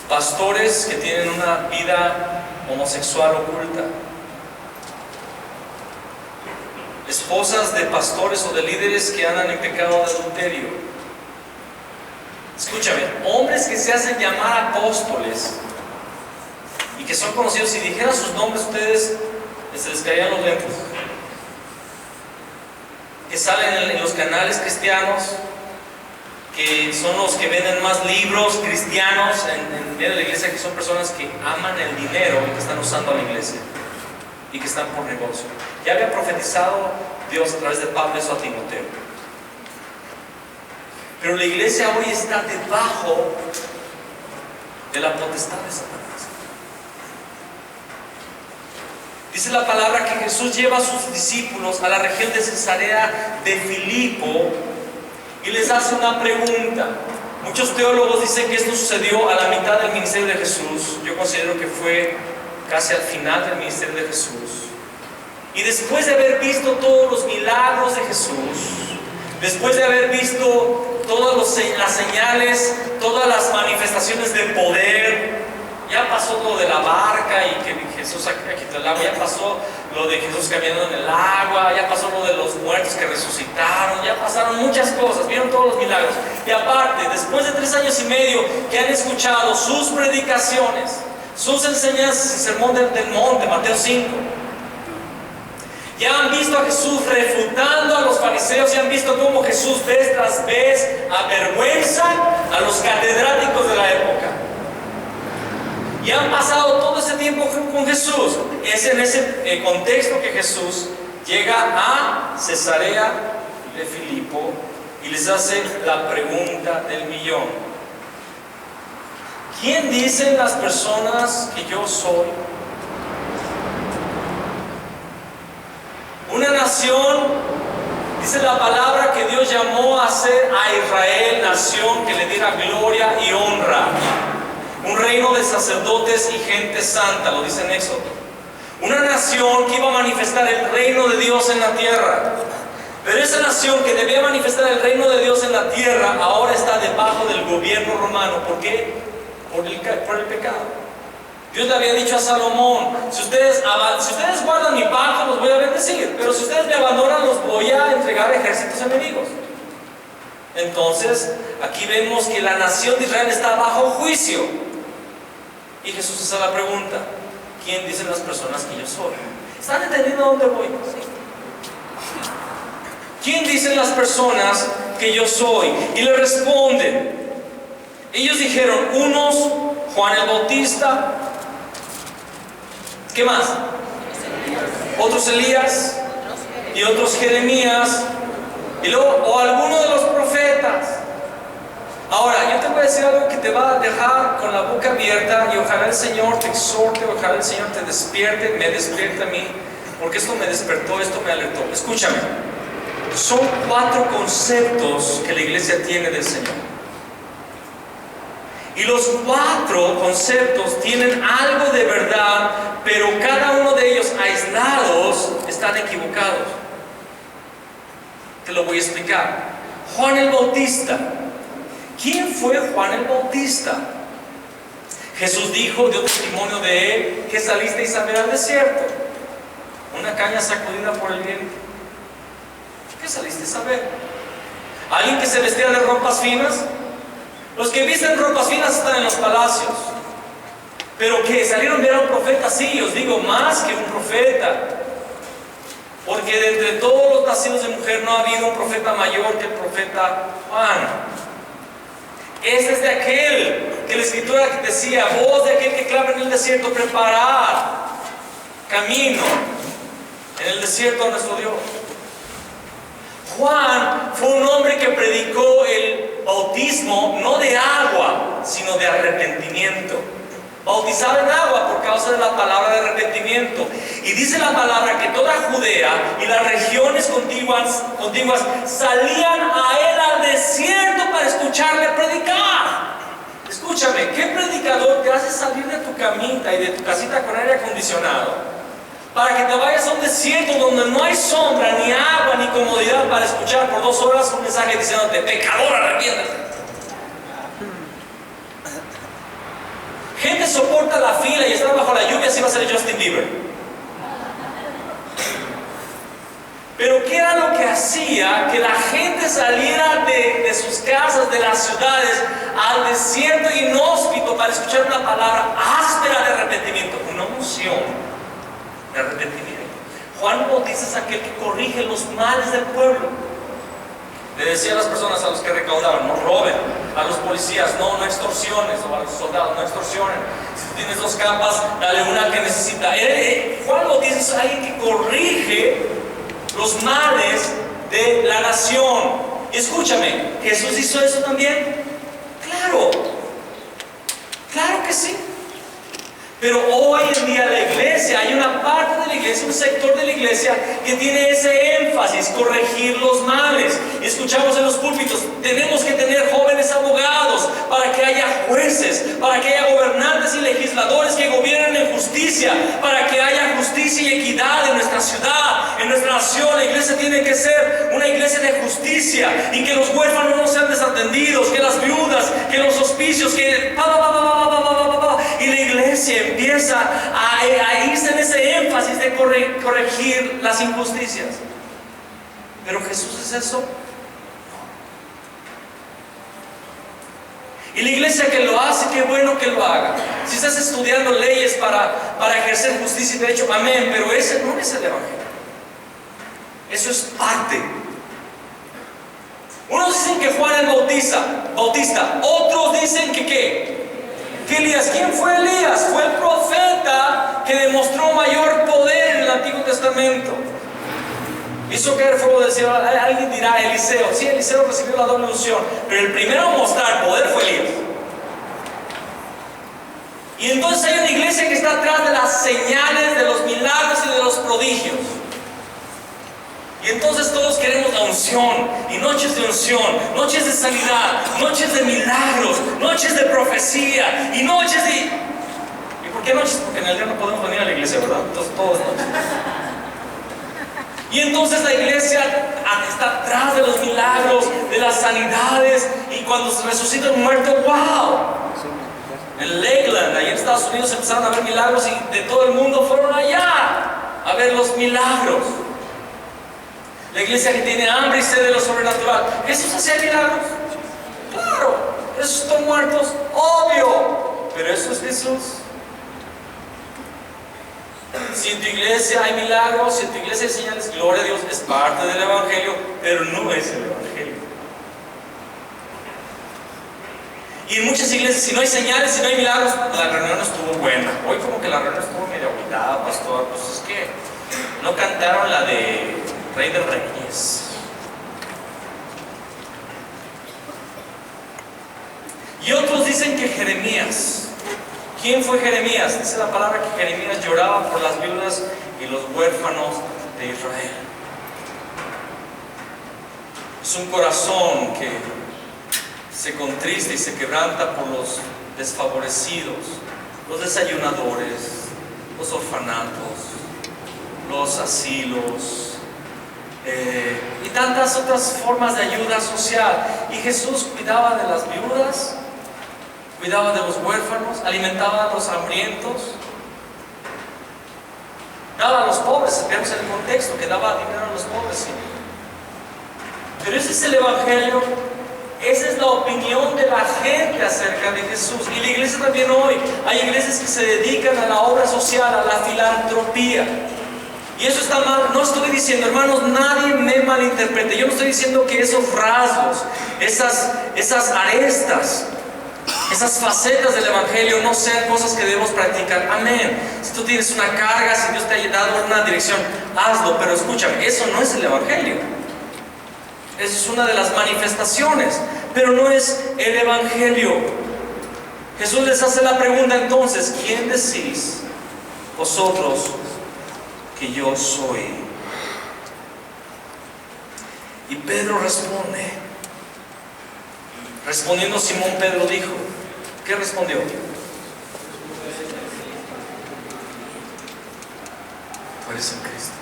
Pastores que tienen una vida homosexual oculta, esposas de pastores o de líderes que andan en pecado de adulterio. Escúchame, hombres que se hacen llamar apóstoles y que son conocidos, si dijeran sus nombres ustedes se les caían los lentes, que salen en los canales cristianos, que son los que venden más libros cristianos en medio de la iglesia, que son personas que aman el dinero y que están usando a la iglesia y que están por negocio. Ya había profetizado Dios a través de Pablo eso a Timoteo. Pero la iglesia hoy está debajo de la potestad de Satanás. Dice la palabra que Jesús lleva a sus discípulos a la región de Cesarea de Filipo y les hace una pregunta. Muchos teólogos dicen que esto sucedió a la mitad del ministerio de Jesús. Yo considero que fue casi al final del ministerio de Jesús. Y después de haber visto todos los milagros de Jesús, después de haber visto todas las señales, todas las manifestaciones de poder, ya pasó lo de la barca y que Jesús quitó el agua, ya pasó lo de Jesús caminando en el agua, ya pasó lo de los muertos que resucitaron, ya pasaron muchas cosas, vieron todos los milagros. Y aparte, después de 3 años y medio que han escuchado sus predicaciones, sus enseñanzas, el sermón del monte, Mateo 5, ya han visto a Jesús refutando a los fariseos, y han visto cómo Jesús vez tras vez avergüenza a los catedráticos de la época. Y han pasado todo ese tiempo con Jesús. Es en ese contexto que Jesús llega a Cesarea de Filipo y les hace la pregunta del millón. ¿Quién dicen las personas que yo soy? Una nación, dice la palabra, que Dios llamó a ser a Israel nación que le diera gloria y honra. Un reino de sacerdotes y gente santa, lo dice en Éxodo. Una nación que iba a manifestar el reino de Dios en la tierra. Pero esa nación que debía manifestar el reino de Dios en la tierra, ahora está debajo del gobierno romano. ¿Por qué? Por el pecado. Dios le había dicho a Salomón, si ustedes guardan mi pacto, los voy a bendecir, pero si ustedes me abandonan, los voy a entregar a ejércitos enemigos. Entonces, aquí vemos que la nación de Israel está bajo juicio. Y Jesús hace la pregunta, ¿quién dicen las personas que yo soy? ¿Están entendiendo a dónde voy? ¿Sí? ¿Quién dicen las personas que yo soy? Y le responden. Ellos dijeron, unos Juan el Bautista, ¿qué más? Otros Elías, y otros Jeremías, y luego, o alguno de los profetas. Ahora, yo te voy a decir algo que te va a dejar con la boca abierta, y ojalá el Señor te exhorte, ojalá el Señor te despierte, me despierte a mí, porque esto me despertó, esto me alertó. Escúchame, son 4 conceptos que la iglesia tiene del Señor. Y los 4 conceptos tienen algo de verdad, pero cada uno de ellos aislados están equivocados. Te lo voy a explicar. Juan el Bautista. ¿Quién fue Juan el Bautista? Jesús dijo, dio testimonio de él, que salisteis a ver al desierto, una caña sacudida por el viento. ¿Qué salisteis a ver? ¿Alguien que se vestía de ropas finas? Los que visten ropas finas están en los palacios. Pero que salieron a ver a un profeta, sí, os digo, más que un profeta. Porque de entre todos los nacidos de mujer no ha habido un profeta mayor que el profeta Juan. Ese es de aquel que la escritura decía, voz de aquel que clama en el desierto, preparad camino en el desierto a nuestro Dios. Juan fue un hombre que predicó el bautismo no de agua, sino de arrepentimiento. Bautizado en agua por causa de la palabra de arrepentimiento. Y dice la palabra que toda Judea y las regiones contiguas salían a él al desierto para escucharle predicar. Escúchame, ¿qué predicador te hace salir de tu camita y de tu casita con aire acondicionado para que te vayas a un desierto donde no hay sombra, ni agua, ni comodidad para escuchar por 2 horas un mensaje diciéndote, pecador, arrepiéntete? Gente soporta la fila y está bajo la lluvia, así va a ser Justin Bieber. Pero ¿qué era lo que hacía que la gente saliera de sus casas, de las ciudades, al desierto inhóspito para escuchar una palabra áspera de arrepentimiento? Una unción de arrepentimiento. Juan Bautista es aquel que corrige los males del pueblo. Le decía a las personas, a los que recaudaban, no roben. A los policías, no extorsiones. O a los soldados, no extorsionen. Si tú tienes 2 capas, dale una que necesita. Juan Bautista es alguien que corrige los males de la nación. Y escúchame, ¿Jesús hizo eso también? Claro. Claro que sí. Pero hoy en día la iglesia, hay una parte de la iglesia, un sector de la iglesia que tiene ese énfasis, corregir los males. Y escuchamos en los púlpitos, tenemos que tener jóvenes abogados para que haya jueces, para que haya gobernantes y legisladores que gobiernen en justicia, para que haya justicia y equidad en nuestra ciudad, en nuestra nación. La iglesia tiene que ser una iglesia de justicia y que los huérfanos no sean desatendidos, que las viudas, que los hospicios, que... Y la iglesia empieza a irse en ese énfasis de corregir las injusticias. ¿Pero Jesús es eso? No. Y la iglesia que lo hace, qué bueno que lo haga. Si estás estudiando leyes para ejercer justicia y derecho, amén, pero ese no es el evangelio. Eso es parte. Unos dicen que Juan el Bautista, otros dicen que ¿qué? Que Elías. ¿Quién fue Elías? Fue el profeta que demostró mayor poder en el Antiguo Testamento. Hizo caer fuego del cielo. Alguien dirá Eliseo. Sí, Eliseo recibió la doble unción, pero el primero a mostrar poder fue Elías. Y entonces hay una iglesia que está atrás de las señales, de los milagros y de los prodigios. Y entonces todos queremos la unción, y noches de unción, noches de sanidad, noches de milagros, noches de profecía, y noches de... ¿Y por qué noches? Porque en el día no podemos venir a la iglesia, ¿verdad? Entonces todas noches. Y entonces la iglesia está atrás de los milagros, de las sanidades, y cuando se resucita un muerto, ¡wow! En Lakeland, allá en Estados Unidos, empezaron a ver milagros y de todo el mundo fueron allá a ver los milagros. La iglesia que tiene hambre y sed de lo sobrenatural. ¿Jesús hacía milagros? Claro. ¿Resucitó muertos? Obvio. Pero eso es Jesús. Si en tu iglesia hay milagros, si en tu iglesia hay señales, gloria a Dios, es parte del Evangelio, pero no es el Evangelio. Y en muchas iglesias, si no hay señales, si no hay milagros, la reunión no estuvo buena. Hoy como que la reunión estuvo medio agitada, pastor. Pues es que no cantaron la de Rey de Reyes. Y otros dicen que Jeremías. ¿Quién fue Jeremías? Dice la palabra que Jeremías lloraba por las viudas y los huérfanos de Israel. Es un corazón que se contrista y se quebranta por los desfavorecidos, los desayunadores, los orfanatos, los asilos y tantas otras formas de ayuda social. Y Jesús cuidaba de las viudas, cuidaba de los huérfanos, alimentaba a los hambrientos, daba a los pobres. Vemos en el contexto que daba dinero a los pobres, ¿sí? Pero ese es el Evangelio. Esa es la opinión de la gente acerca de Jesús. Y la iglesia también hoy, hay iglesias que se dedican a la obra social, a la filantropía. Y eso está mal. No estoy diciendo, hermanos, nadie me malinterprete. Yo no estoy diciendo que esos rasgos, esas arestas, esas facetas del Evangelio no sean cosas que debemos practicar. Amén. Si tú tienes una carga, si Dios te ha dado una dirección, hazlo. Pero escúchame, eso no es el Evangelio. Esa es una de las manifestaciones, pero no es el Evangelio. Jesús les hace la pregunta entonces: ¿quién decís vosotros que yo soy? Y Pedro responde. Respondiendo Simón Pedro dijo, ¿qué respondió? Tú eres el Cristo.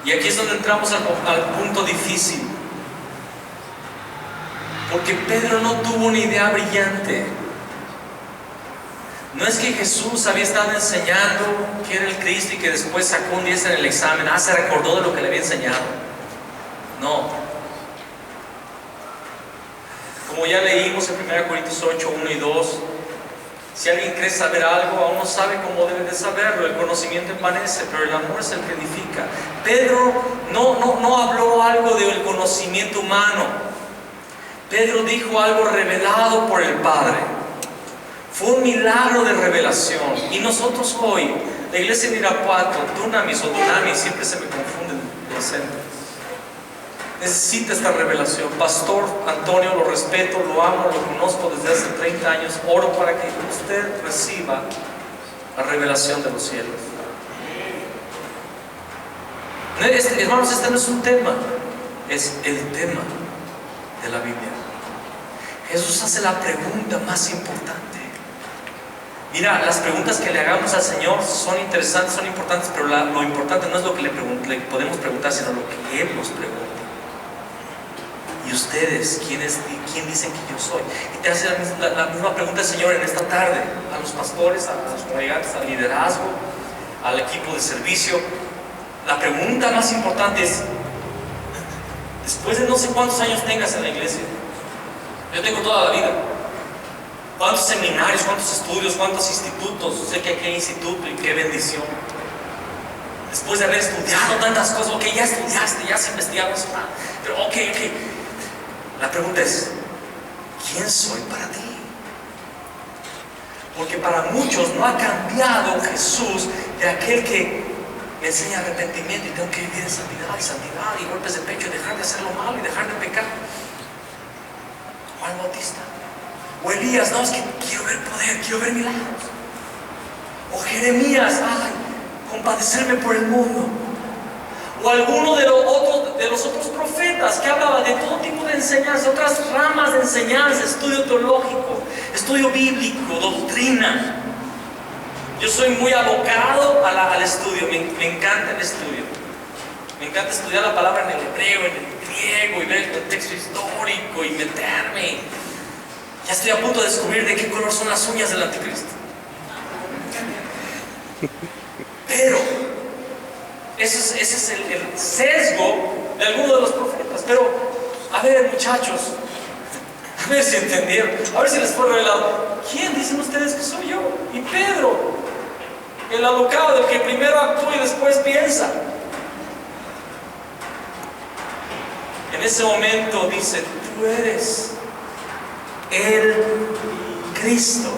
Y aquí es donde entramos al punto difícil, porque Pedro no tuvo una idea brillante. No es que Jesús había estado enseñando que era el Cristo y que después sacó un 10 en el examen, se recordó de lo que le había enseñado. No. Como ya leímos en 1 Corintios 8, 1 y 2, si alguien cree saber algo, aún no sabe cómo debe de saberlo. El conocimiento envanece, pero el amor es el que edifica. Pedro no habló algo del conocimiento humano. Pedro dijo algo revelado por el Padre. Fue un milagro de revelación. Y nosotros hoy, la iglesia de Irapuato, Dunamis o Dunamis, siempre se me confunden el acento, necesita esta revelación. Pastor Antonio, lo respeto, lo amo, lo conozco desde hace 30 años. Oro para que usted reciba la revelación de los cielos. Hermanos, este no es un tema, es el tema de la Biblia. Jesús hace la pregunta más importante. Mira, las preguntas que le hagamos al Señor son interesantes, son importantes, pero lo importante no es lo que le podemos preguntar, sino lo que Él nos pregunta. ¿Y ustedes, quién dicen que yo soy? Y te hace la misma pregunta el Señor en esta tarde, a los pastores, a los congregantes, al liderazgo, al equipo de servicio. La pregunta más importante es, después de no sé cuántos años tengas en la iglesia, yo tengo toda la vida, cuántos seminarios, cuántos estudios, cuántos institutos, sé que aquí hay instituto y qué bendición. Después de haber estudiado tantas cosas, ok, ya estudiaste, ya has investigado, pero ok. La pregunta es, ¿quién soy para ti? Porque para muchos no ha cambiado Jesús de aquel que me enseña arrepentimiento y tengo que vivir en santidad y golpes de pecho y dejar de hacer lo malo y dejar de pecar. Juan Bautista. O Elías, no, es que quiero ver poder, quiero ver milagros. O Jeremías, compadecerme por el mundo. O alguno de los otros profetas que hablaba de todo tipo de enseñanza, otras ramas de enseñanza, estudio teológico, estudio bíblico, doctrina. Yo soy muy abocado al estudio, me encanta el estudio. Me encanta estudiar la palabra en el hebreo, en el griego, y ver el contexto histórico y meterme. Ya estoy a punto de descubrir de qué color son las uñas del anticristo. Pero ese es el sesgo de algunos de los profetas. Pero, a ver, muchachos, ver si entendieron, a ver si les fue revelado. ¿Quién dicen ustedes que soy yo? Y Pedro, el alocado, el que primero actúa y después piensa. En ese momento dice, tú eres el Cristo,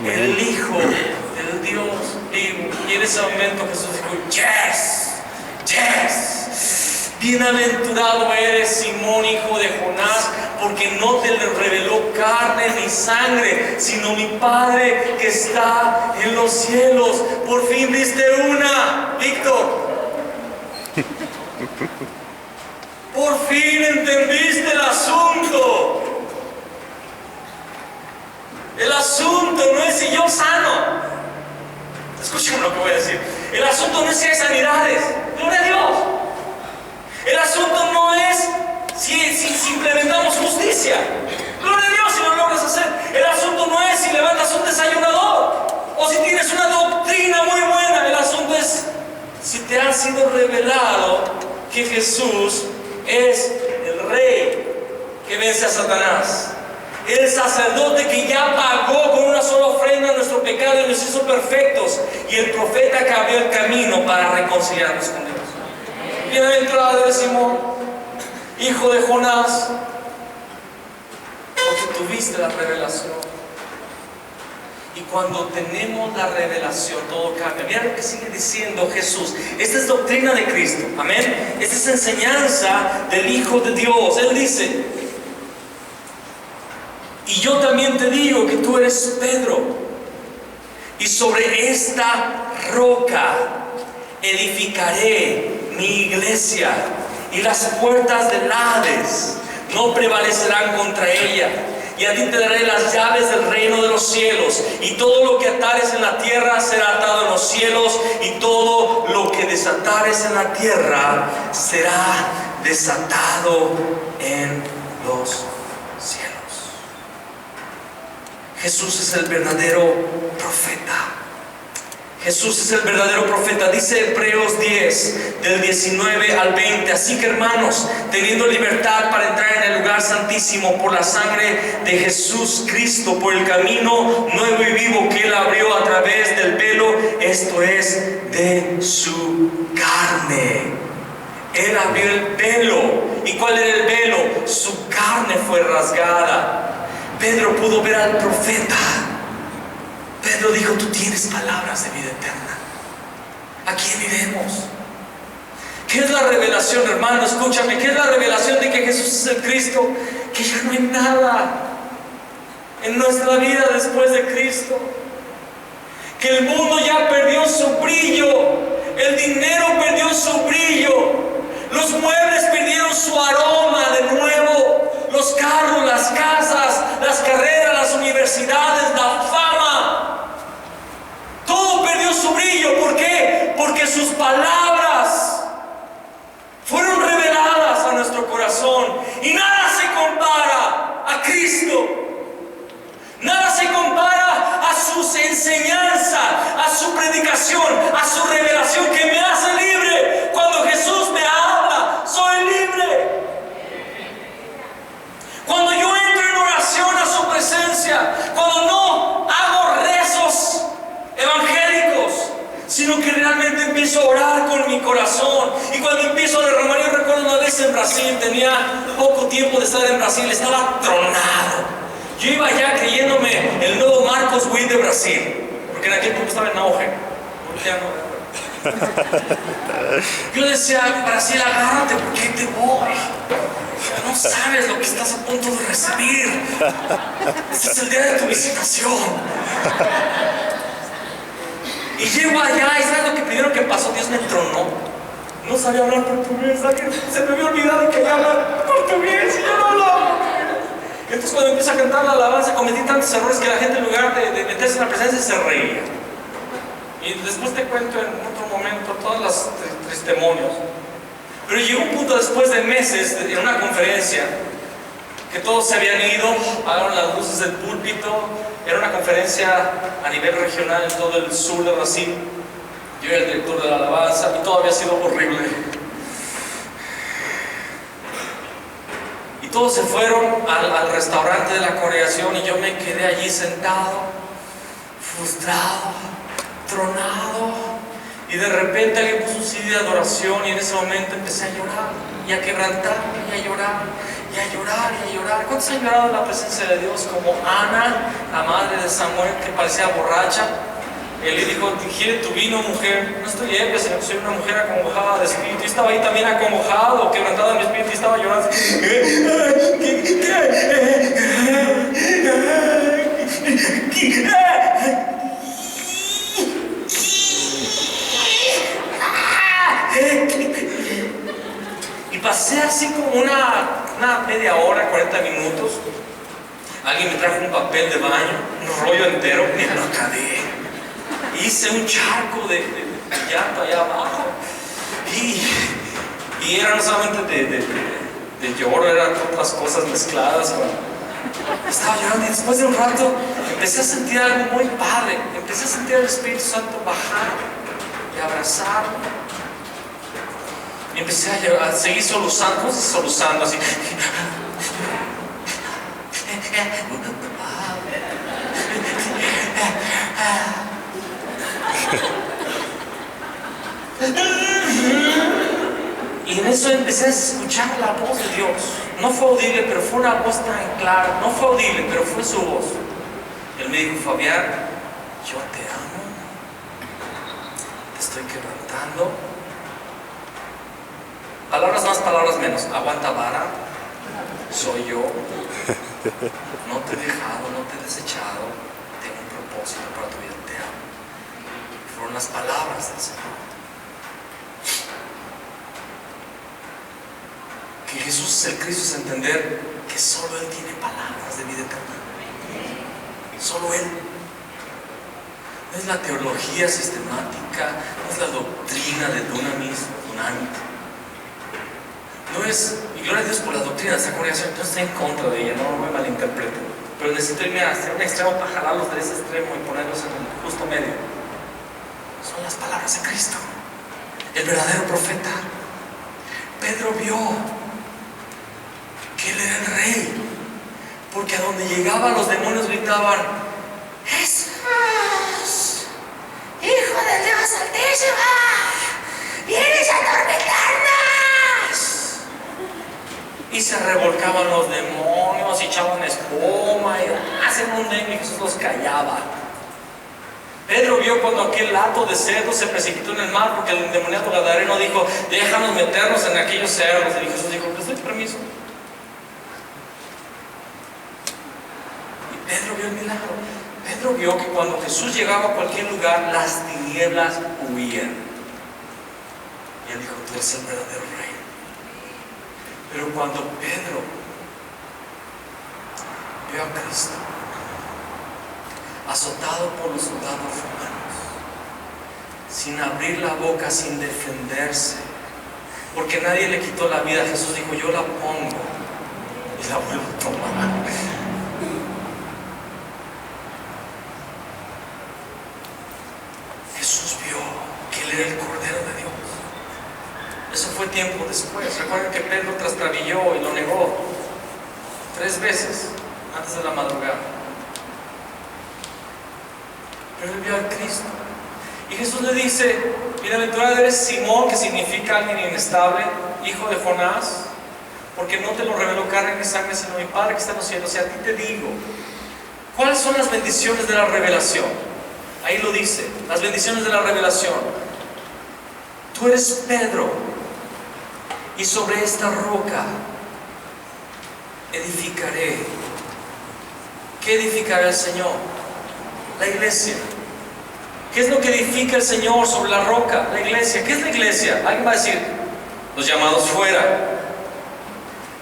el Hijo del Dios vivo. Y en ese momento Jesús dijo, yes, yes. Bienaventurado eres, Simón, hijo de Jonás, porque no te le reveló carne ni sangre, sino mi Padre que está en los cielos. Por fin diste una, Víctor. Por fin entendiste el asunto. El asunto no es si yo sano. Escuchen lo que voy a decir. El asunto no es si hay sanidades. Gloria a Dios. El asunto no es si implementamos justicia. Gloria a Dios si lo logras hacer. El asunto no es si levantas un desayunador o si tienes una doctrina muy buena. El asunto es si te ha sido revelado que Jesús es el Rey que vence a Satanás. El sacerdote que ya pagó con una sola ofrenda nuestro pecado y nos hizo perfectos. Y el profeta que abrió el camino para reconciliarnos con Dios. Bienaventurado eres, Simón, hijo de Jonás, porque tuviste la revelación. Y cuando tenemos la revelación, todo cambia. Mira lo que sigue diciendo Jesús. Esta es doctrina de Cristo. Amén. Esta es enseñanza del Hijo de Dios. Él dice, y yo también te digo que tú eres Pedro, y sobre esta roca edificaré mi iglesia, y las puertas del Hades no prevalecerán contra ella. Y a ti te daré las llaves del reino de los cielos, y todo lo que atares en la tierra será atado en los cielos, y todo lo que desatares en la tierra será desatado en los cielos. Jesús es el verdadero profeta. Jesús es el verdadero profeta. Dice Hebreos 10, del 19 al 20. Así que, hermanos, teniendo libertad para entrar en el lugar santísimo por la sangre de Jesús Cristo, por el camino nuevo y vivo que Él abrió a través del velo, esto es, de su carne. Él abrió el velo. ¿Y cuál era el velo? Su carne fue rasgada. Pedro pudo ver al profeta. Pedro dijo, tú tienes palabras de vida eterna. ¿A quién iremos? ¿Qué es la revelación, hermano? Escúchame. ¿Qué es la revelación de que Jesús es el Cristo? Que ya no hay nada en nuestra vida después de Cristo. Que el mundo ya perdió su brillo. El dinero perdió su brillo. Los muebles perdieron su aroma de nuevo. Los carros, las casas, las carreras, las universidades, la fama. Todo perdió su brillo. ¿Por qué? Porque sus palabras fueron reveladas a nuestro corazón. Y nada se compara a Cristo. Nada se compara a sus enseñanzas, a su predicación, a su revelación que me hace libre. Cuando Jesús me habla, soy libre. Cuando yo entro en oración a su presencia, cuando no hago rezos evangélicos, sino que realmente empiezo a orar con mi corazón. Y cuando empiezo a derramar, yo recuerdo una vez en Brasil, tenía poco tiempo de estar en Brasil, estaba tronado. Yo iba allá creyéndome el nuevo Marcos Witt de Brasil, porque en aquel tiempo estaba en auge. Yo decía, Brasil, agárrate porque ahí te voy. No sabes lo que estás a punto de recibir. Este es el día de tu visitación. Y llego allá y ¿sabes lo que primero que pasó? Dios me tronó. No sabía hablar portugués. Se me había olvidado que quería hablar portugués y yo no hablaba portugués. Entonces cuando empiezo a cantar la alabanza cometí tantos errores que la gente en lugar de meterse en la presencia se reía. Y después te cuento en otro momento todos los testimonios. Pero llegó un punto después de meses en una conferencia que todos se habían ido, apagaron las luces del púlpito. Era una conferencia a nivel regional en todo el sur de Brasil. Yo era el director de la alabanza y todo había sido horrible. Y todos se fueron al restaurante de la congregación y yo me quedé allí sentado, frustrado, tronado. Y de repente alguien puso un CD de adoración y en ese momento empecé a llorar y a quebrantarme y a llorar y a llorar y a llorar. ¿Cuántos han llorado en la presencia de Dios? Como Ana, la madre de Samuel, que parecía borracha. Él le dijo: digiere tu vino, mujer. No estoy ebria, sino que soy una mujer acongojada de espíritu. Y estaba ahí también acongojado, quebrantado en mi espíritu, y estaba llorando. Y pasé así como una media hora, 40 minutos. Alguien me trajo un papel de baño, un rollo entero, y lo acabé. Hice un charco de llanto allá abajo. Y era no solamente de lloro, eran otras cosas mezcladas. Estaba llorando y después de un rato empecé a sentir algo muy padre. Empecé a sentir al Espíritu Santo bajar y abrazarme. Y empecé a seguir solucionando, así. Y en eso empecé a escuchar la voz de Dios. No fue audible, pero fue una voz tan clara. No fue audible, pero fue su voz. Él me dijo: Fabián, yo te amo, te estoy quebrantando. Palabras más, palabras menos. Aguanta vara, soy yo. No te he dejado, no te he desechado. Tengo un propósito para tu vida, te amo. Fueron las palabras del Señor. Que Jesús es el Cristo es entender que solo Él tiene palabras de vida eterna. Solo Él. No es la teología sistemática, no es la doctrina de Dunamis, Dunamit. No es, y gloria a Dios por la doctrina de esta congregación, no estoy en contra de ella, no me malinterpreten. Pero necesito irme hacia un extremo para jalarlos de ese extremo y ponerlos en el justo medio. Son las palabras de Cristo, el verdadero profeta. Pedro vio que Él era el rey, porque a donde llegaban los demonios gritaban: Jesús, Hijo del Dios Altísimo, vienes a atormentarnos. Y se revolcaban los demonios, y echaban espuma y hacían un dengue, y Jesús los callaba. Pedro vio cuando aquel hato de cerdos se precipitó en el mar, porque el endemoniado gadareno dijo: déjanos meternos en aquellos cerdos. Y Jesús dijo: les doy permiso. Y Pedro vio el milagro. Pedro vio que cuando Jesús llegaba a cualquier lugar, las tinieblas huían. Y él dijo: tú eres el verdadero rey. Pero cuando Pedro vio a Cristo azotado por los soldados romanos, sin abrir la boca, sin defenderse, porque nadie le quitó la vida, Jesús dijo: yo la pongo y la vuelvo a tomar. Jesús vio que Él era el Cordero de Dios. Eso fue tiempo después. Recuerden que Pedro trastabilló y lo negó 3 veces antes de la madrugada. Pero Él vio a Cristo. Y Jesús le dice: bienaventurado eres Simón, que significa alguien inestable, hijo de Jonás, porque no te lo reveló carne ni sangre, sino mi Padre que está en los cielos. Y a ti te digo, ¿cuáles son las bendiciones de la revelación? Ahí lo dice, las bendiciones de la revelación. Tú eres Pedro, y sobre esta roca edificaré. ¿Qué edificará el Señor? La iglesia. ¿Qué es lo que edifica el Señor sobre la roca? La iglesia. ¿Qué es la iglesia? Alguien va a decir: los llamados fuera.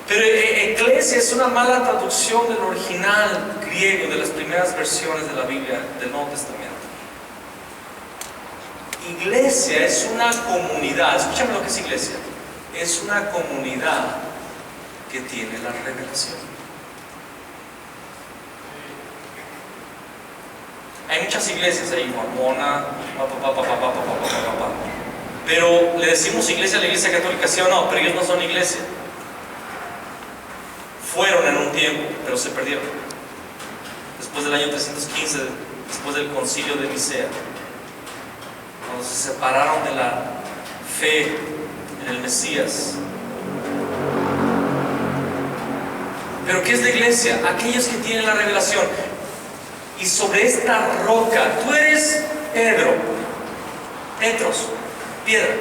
Pero iglesia es una mala traducción del original griego, de las primeras versiones de la Biblia del Nuevo Testamento. Iglesia es una comunidad. Escúchame lo que es iglesia. Es una comunidad que tiene la revelación. Hay muchas iglesias ahí, mormona, pero le decimos iglesia a la iglesia católica, ¿sí o no? Pero ellos no son iglesia. fueron en un tiempo, pero se perdieron. Después del año 315, después del concilio de Nicea, cuando se separaron de la fe en el Mesías. Pero ¿qué es la iglesia? Aquellos que tienen la revelación. Y sobre esta roca, tú eres Pedro, Petros, piedra.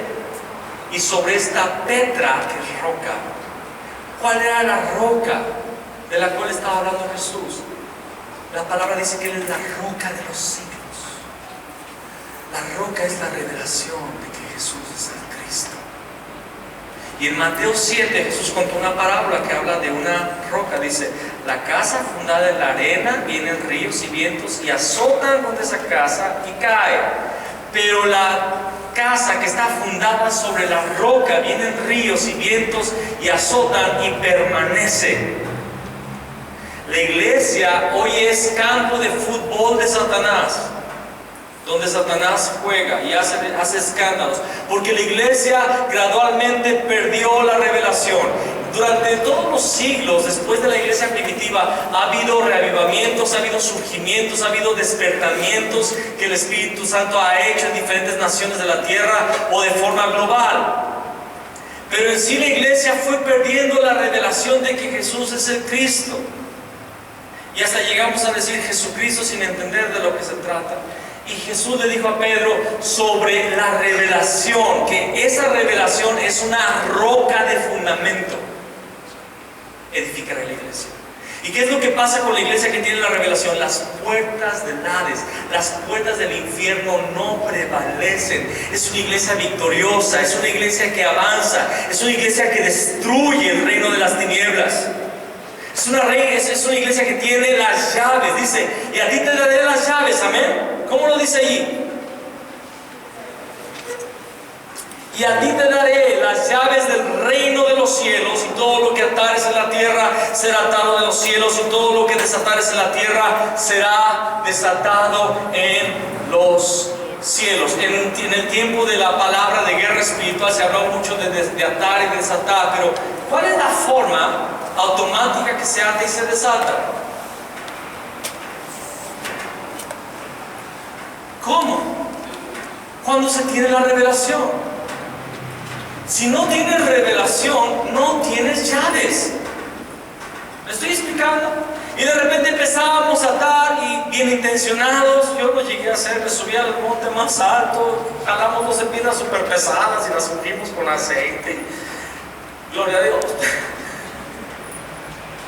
Y sobre esta Petra, que es roca, ¿cuál era la roca de la cual estaba hablando Jesús? La palabra dice que Él es la roca de los siglos. La roca es la revelación de que Jesús es el Cristo. Y en Mateo 7 Jesús contó una parábola que habla de una roca. Dice: la casa fundada en la arena, vienen ríos y vientos y azotan contra esa casa y cae. Pero la casa que está fundada sobre la roca, vienen ríos y vientos y azotan y permanece. La iglesia hoy es campo de fútbol de Satanás, donde Satanás juega y hace escándalos, porque la iglesia gradualmente perdió la revelación. Durante todos los siglos después de la iglesia primitiva ha habido reavivamientos, ha habido surgimientos, ha habido despertamientos que el Espíritu Santo ha hecho en diferentes naciones de la tierra o de forma global. Pero en sí la iglesia fue perdiendo la revelación de que Jesús es el Cristo. Y hasta llegamos a decir Jesucristo sin entender de lo que se trata. Y Jesús le dijo a Pedro sobre la revelación, que esa revelación es una roca de fundamento. Edificará la iglesia. ¿Y qué es lo que pasa con la iglesia que tiene la revelación? Las puertas del Hades, las puertas del infierno no prevalecen. Es una iglesia victoriosa, es una iglesia que avanza, es una iglesia que destruye el reino de las tinieblas. Es una iglesia que tiene las llaves, dice, y a ti te daré las llaves, amén. ¿Cómo lo dice allí? Y a ti te daré las llaves del reino de los cielos, y todo lo que atares en la tierra será atado en los cielos, y todo lo que desatares en la tierra será desatado en los cielos. En el tiempo de la palabra de guerra espiritual se habló mucho de atar y desatar, pero ¿cuál es la forma automática que se ata y se desata? ¿Cómo? Cuando se tiene la revelación. Si no tienes revelación, no tienes llaves. ¿Me estoy explicando? Y de repente empezábamos a atar y bien intencionados. Yo lo llegué a hacer, me subí al monte más alto, jalamos 12 piedras súper pesadas y las ungimos con aceite. Gloria a Dios.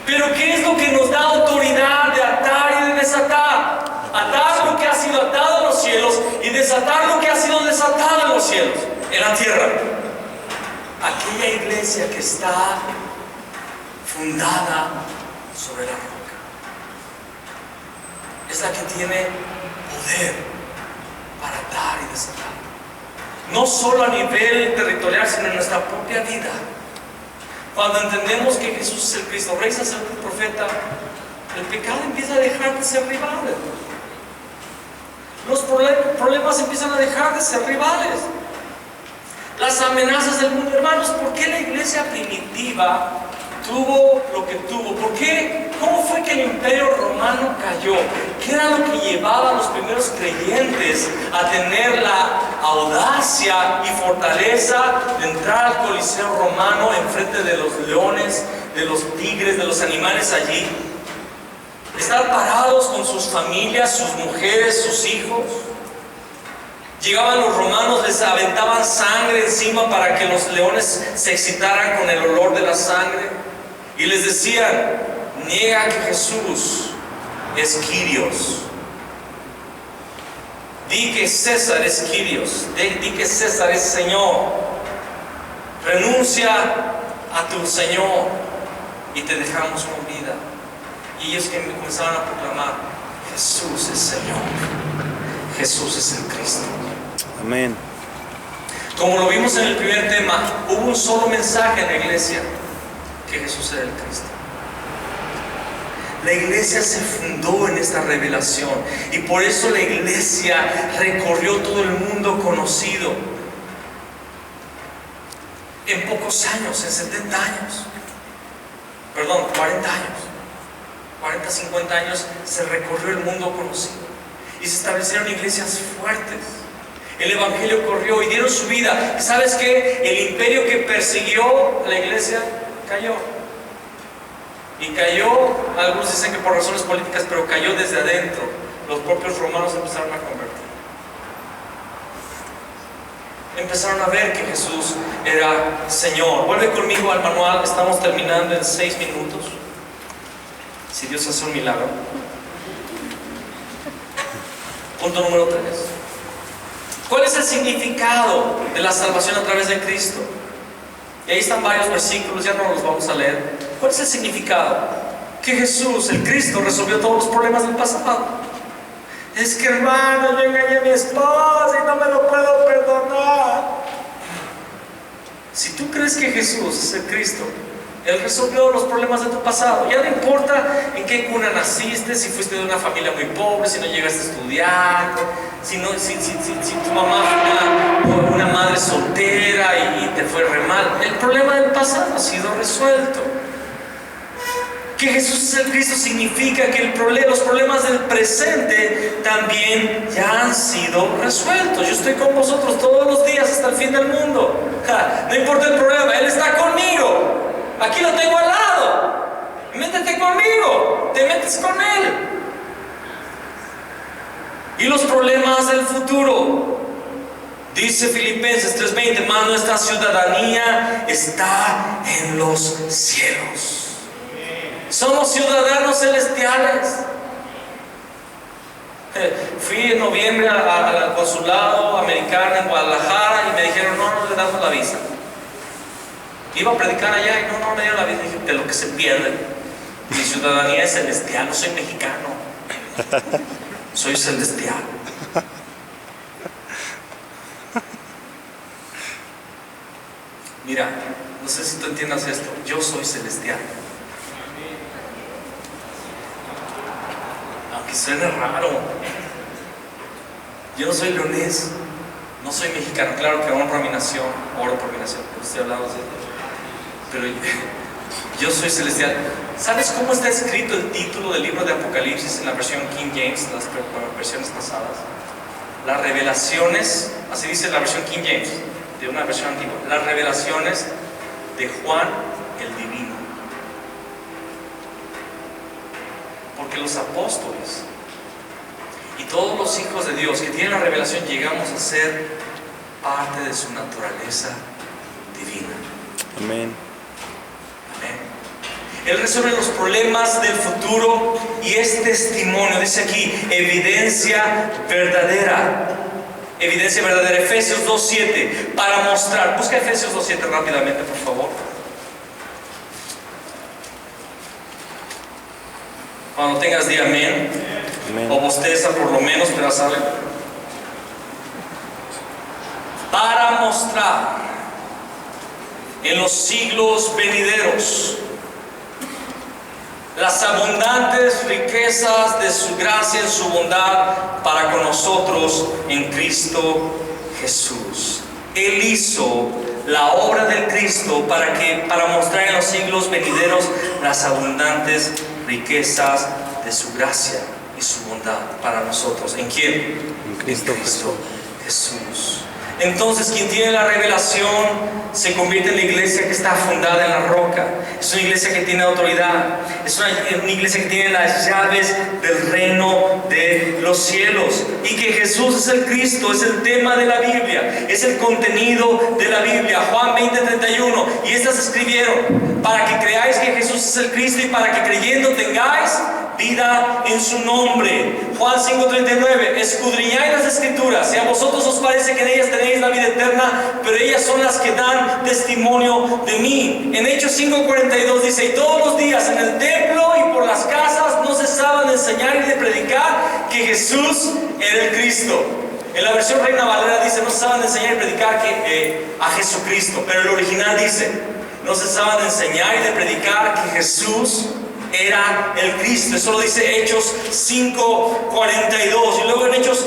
Pero ¿qué es lo que nos da autoridad de atar y de desatar? Atar lo que ha sido atado en los cielos y desatar lo que ha sido desatado en los cielos, en la tierra. Aquella iglesia que está fundada sobre la roca es la que tiene poder para atar y desatar. No solo a nivel territorial, sino en nuestra propia vida. Cuando entendemos que Jesús es el Cristo, Rey, sacerdote y profeta, el pecado empieza a dejar de ser rival. Los problemas empiezan a dejar de ser rivales. Las amenazas del mundo, hermanos, ¿por qué la iglesia primitiva tuvo lo que tuvo? ¿Por qué? ¿Cómo fue que el imperio romano cayó? ¿Qué era lo que llevaba a los primeros creyentes a tener la audacia y fortaleza de entrar al Coliseo romano en frente de los leones, de los tigres, de los animales allí? Estar parados con sus familias, sus mujeres, sus hijos. Llegaban los romanos, les aventaban sangre encima para que los leones se excitaran con el olor de la sangre. Y les decían: niega que Jesús es Kyrios. Di que César es Kyrios. Di que César es Señor. Renuncia a tu Señor y te dejamos con vida. Y ellos que comenzaron a proclamar: Jesús es Señor. Jesús es el Cristo. Amén. Como lo vimos en el primer tema, hubo un solo mensaje en la iglesia: que Jesús era el Cristo. La iglesia se fundó en esta revelación y por eso la iglesia recorrió todo el mundo conocido en pocos años, en 70 años. 40 años. 40, 50 años se recorrió el mundo conocido y se establecieron iglesias fuertes. El evangelio corrió y dieron su vida. ¿Y sabes qué? El imperio que persiguió la iglesia cayó. Y cayó, algunos dicen que por razones políticas, pero cayó desde adentro. Los propios romanos empezaron a convertir. Empezaron a ver que Jesús era Señor. Vuelve conmigo al manual, estamos terminando en 6 minutos. Si Dios hace un milagro. Punto número 3. ¿Cuál es el significado de la salvación a través de Cristo? Y ahí están varios versículos, ya no los vamos a leer. ¿Cuál es el significado? Que Jesús, el Cristo, resolvió todos los problemas del pasado. Es que, hermano, yo engañé a mi esposa y no me lo puedo perdonar. Si tú crees que Jesús es el Cristo, Él resolvió los problemas de tu pasado. Ya no importa en qué cuna naciste, si fuiste de una familia muy pobre, si no llegaste a estudiar, si tu mamá fue una madre soltera y te fue re mal. El problema del pasado ha sido resuelto. Que Jesús es el Cristo significa que los problemas del presente también ya han sido resueltos. Yo estoy con vosotros todos los días hasta el fin del mundo. No importa el problema, Él está conmigo. Aquí lo tengo al lado. Métete conmigo, te metes con Él. Y los problemas del futuro. Dice Filipenses 3:20, más nuestra ciudadanía está en los cielos. Somos ciudadanos celestiales. Fui en noviembre al consulado americano en Guadalajara y me dijeron, no le damos la visa. Iba a predicar allá y no me dieron la visa. Dije, de lo que se pierde. Mi ciudadanía es celestial, no soy mexicano. Soy celestial. Mira, no sé si tú entiendas esto. Yo soy celestial. Aunque suene raro. Yo no soy leonés. No soy mexicano. Claro que honro a mi nación. Oro por mi nación. No estoy hablando de eso. Pero yo soy celestial. ¿Sabes cómo está escrito el título del libro de Apocalipsis en la versión King James, las versiones pasadas? Las revelaciones, así dice la versión King James, de una versión antigua. Las revelaciones de Juan el Divino. Porque los apóstoles y todos los hijos de Dios que tienen la revelación llegamos a ser parte de su naturaleza divina. Amén. Él resuelve los problemas del futuro y es testimonio, dice aquí, evidencia verdadera. Evidencia verdadera, Efesios 2:7, para mostrar. Busca Efesios 2:7 rápidamente, por favor. Cuando tengas, di amén. Amén. O bosteza por lo menos, pero sabe. Para mostrar en los siglos venideros las abundantes riquezas de su gracia en su bondad para con nosotros en Cristo Jesús. Él hizo la obra del Cristo para mostrar en los siglos venideros las abundantes riquezas de su gracia y su bondad para nosotros. ¿En quién? En Cristo Jesús. Entonces, quien tiene la revelación se convierte en la iglesia que está fundada en la roca. Es una iglesia que tiene autoridad. Es una iglesia que tiene las llaves del reino de los cielos. Y que Jesús es el Cristo, es el tema de la Biblia, es el contenido de la Biblia. Juan 20:31. Y estas se escribieron para que creáis que Jesús es el Cristo y para que creyendo tengáis vida en su nombre. Juan 5:39. Escudriñáis las escrituras, si a vosotros os parece que en ellas tenéis la vida eterna, pero ellas son las que dan testimonio de mí. En Hechos 5:42 dice, y todos los días en el templo y por las casas no cesaban de enseñar y de predicar que Jesús era el Cristo. En la versión Reina Valera dice, no cesaban de enseñar y predicar a Jesucristo, pero el original dice, no cesaban de enseñar y de predicar que Jesús era el Cristo. Eso lo dice Hechos 5:42. Y luego en Hechos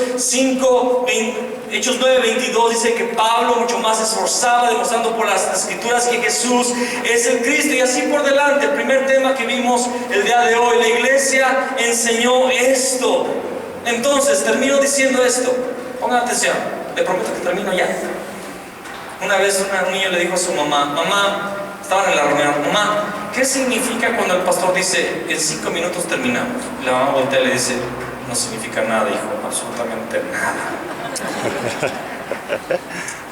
9:22 dice que Pablo mucho más se esforzaba, demostrando por las escrituras que Jesús es el Cristo. Y así por delante, el primer tema que vimos el día de hoy, la iglesia enseñó esto. Entonces termino diciendo esto. Pongan atención, le prometo que termino ya. Una vez un niño le dijo a su mamá, estaban en la reunión, mamá, ¿qué significa cuando el pastor dice en 5 minutos terminamos? Y la mamá voltea y le dice, no significa nada, hijo, absolutamente nada.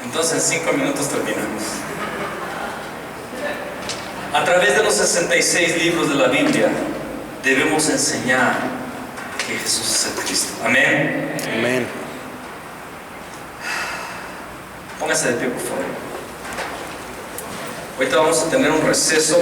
Entonces en 5 minutos terminamos. A través de los 66 libros de la Biblia debemos enseñar que Jesús es el Cristo. Amén. Amén. Póngase de pie, por favor. Ahorita vamos a tener un receso.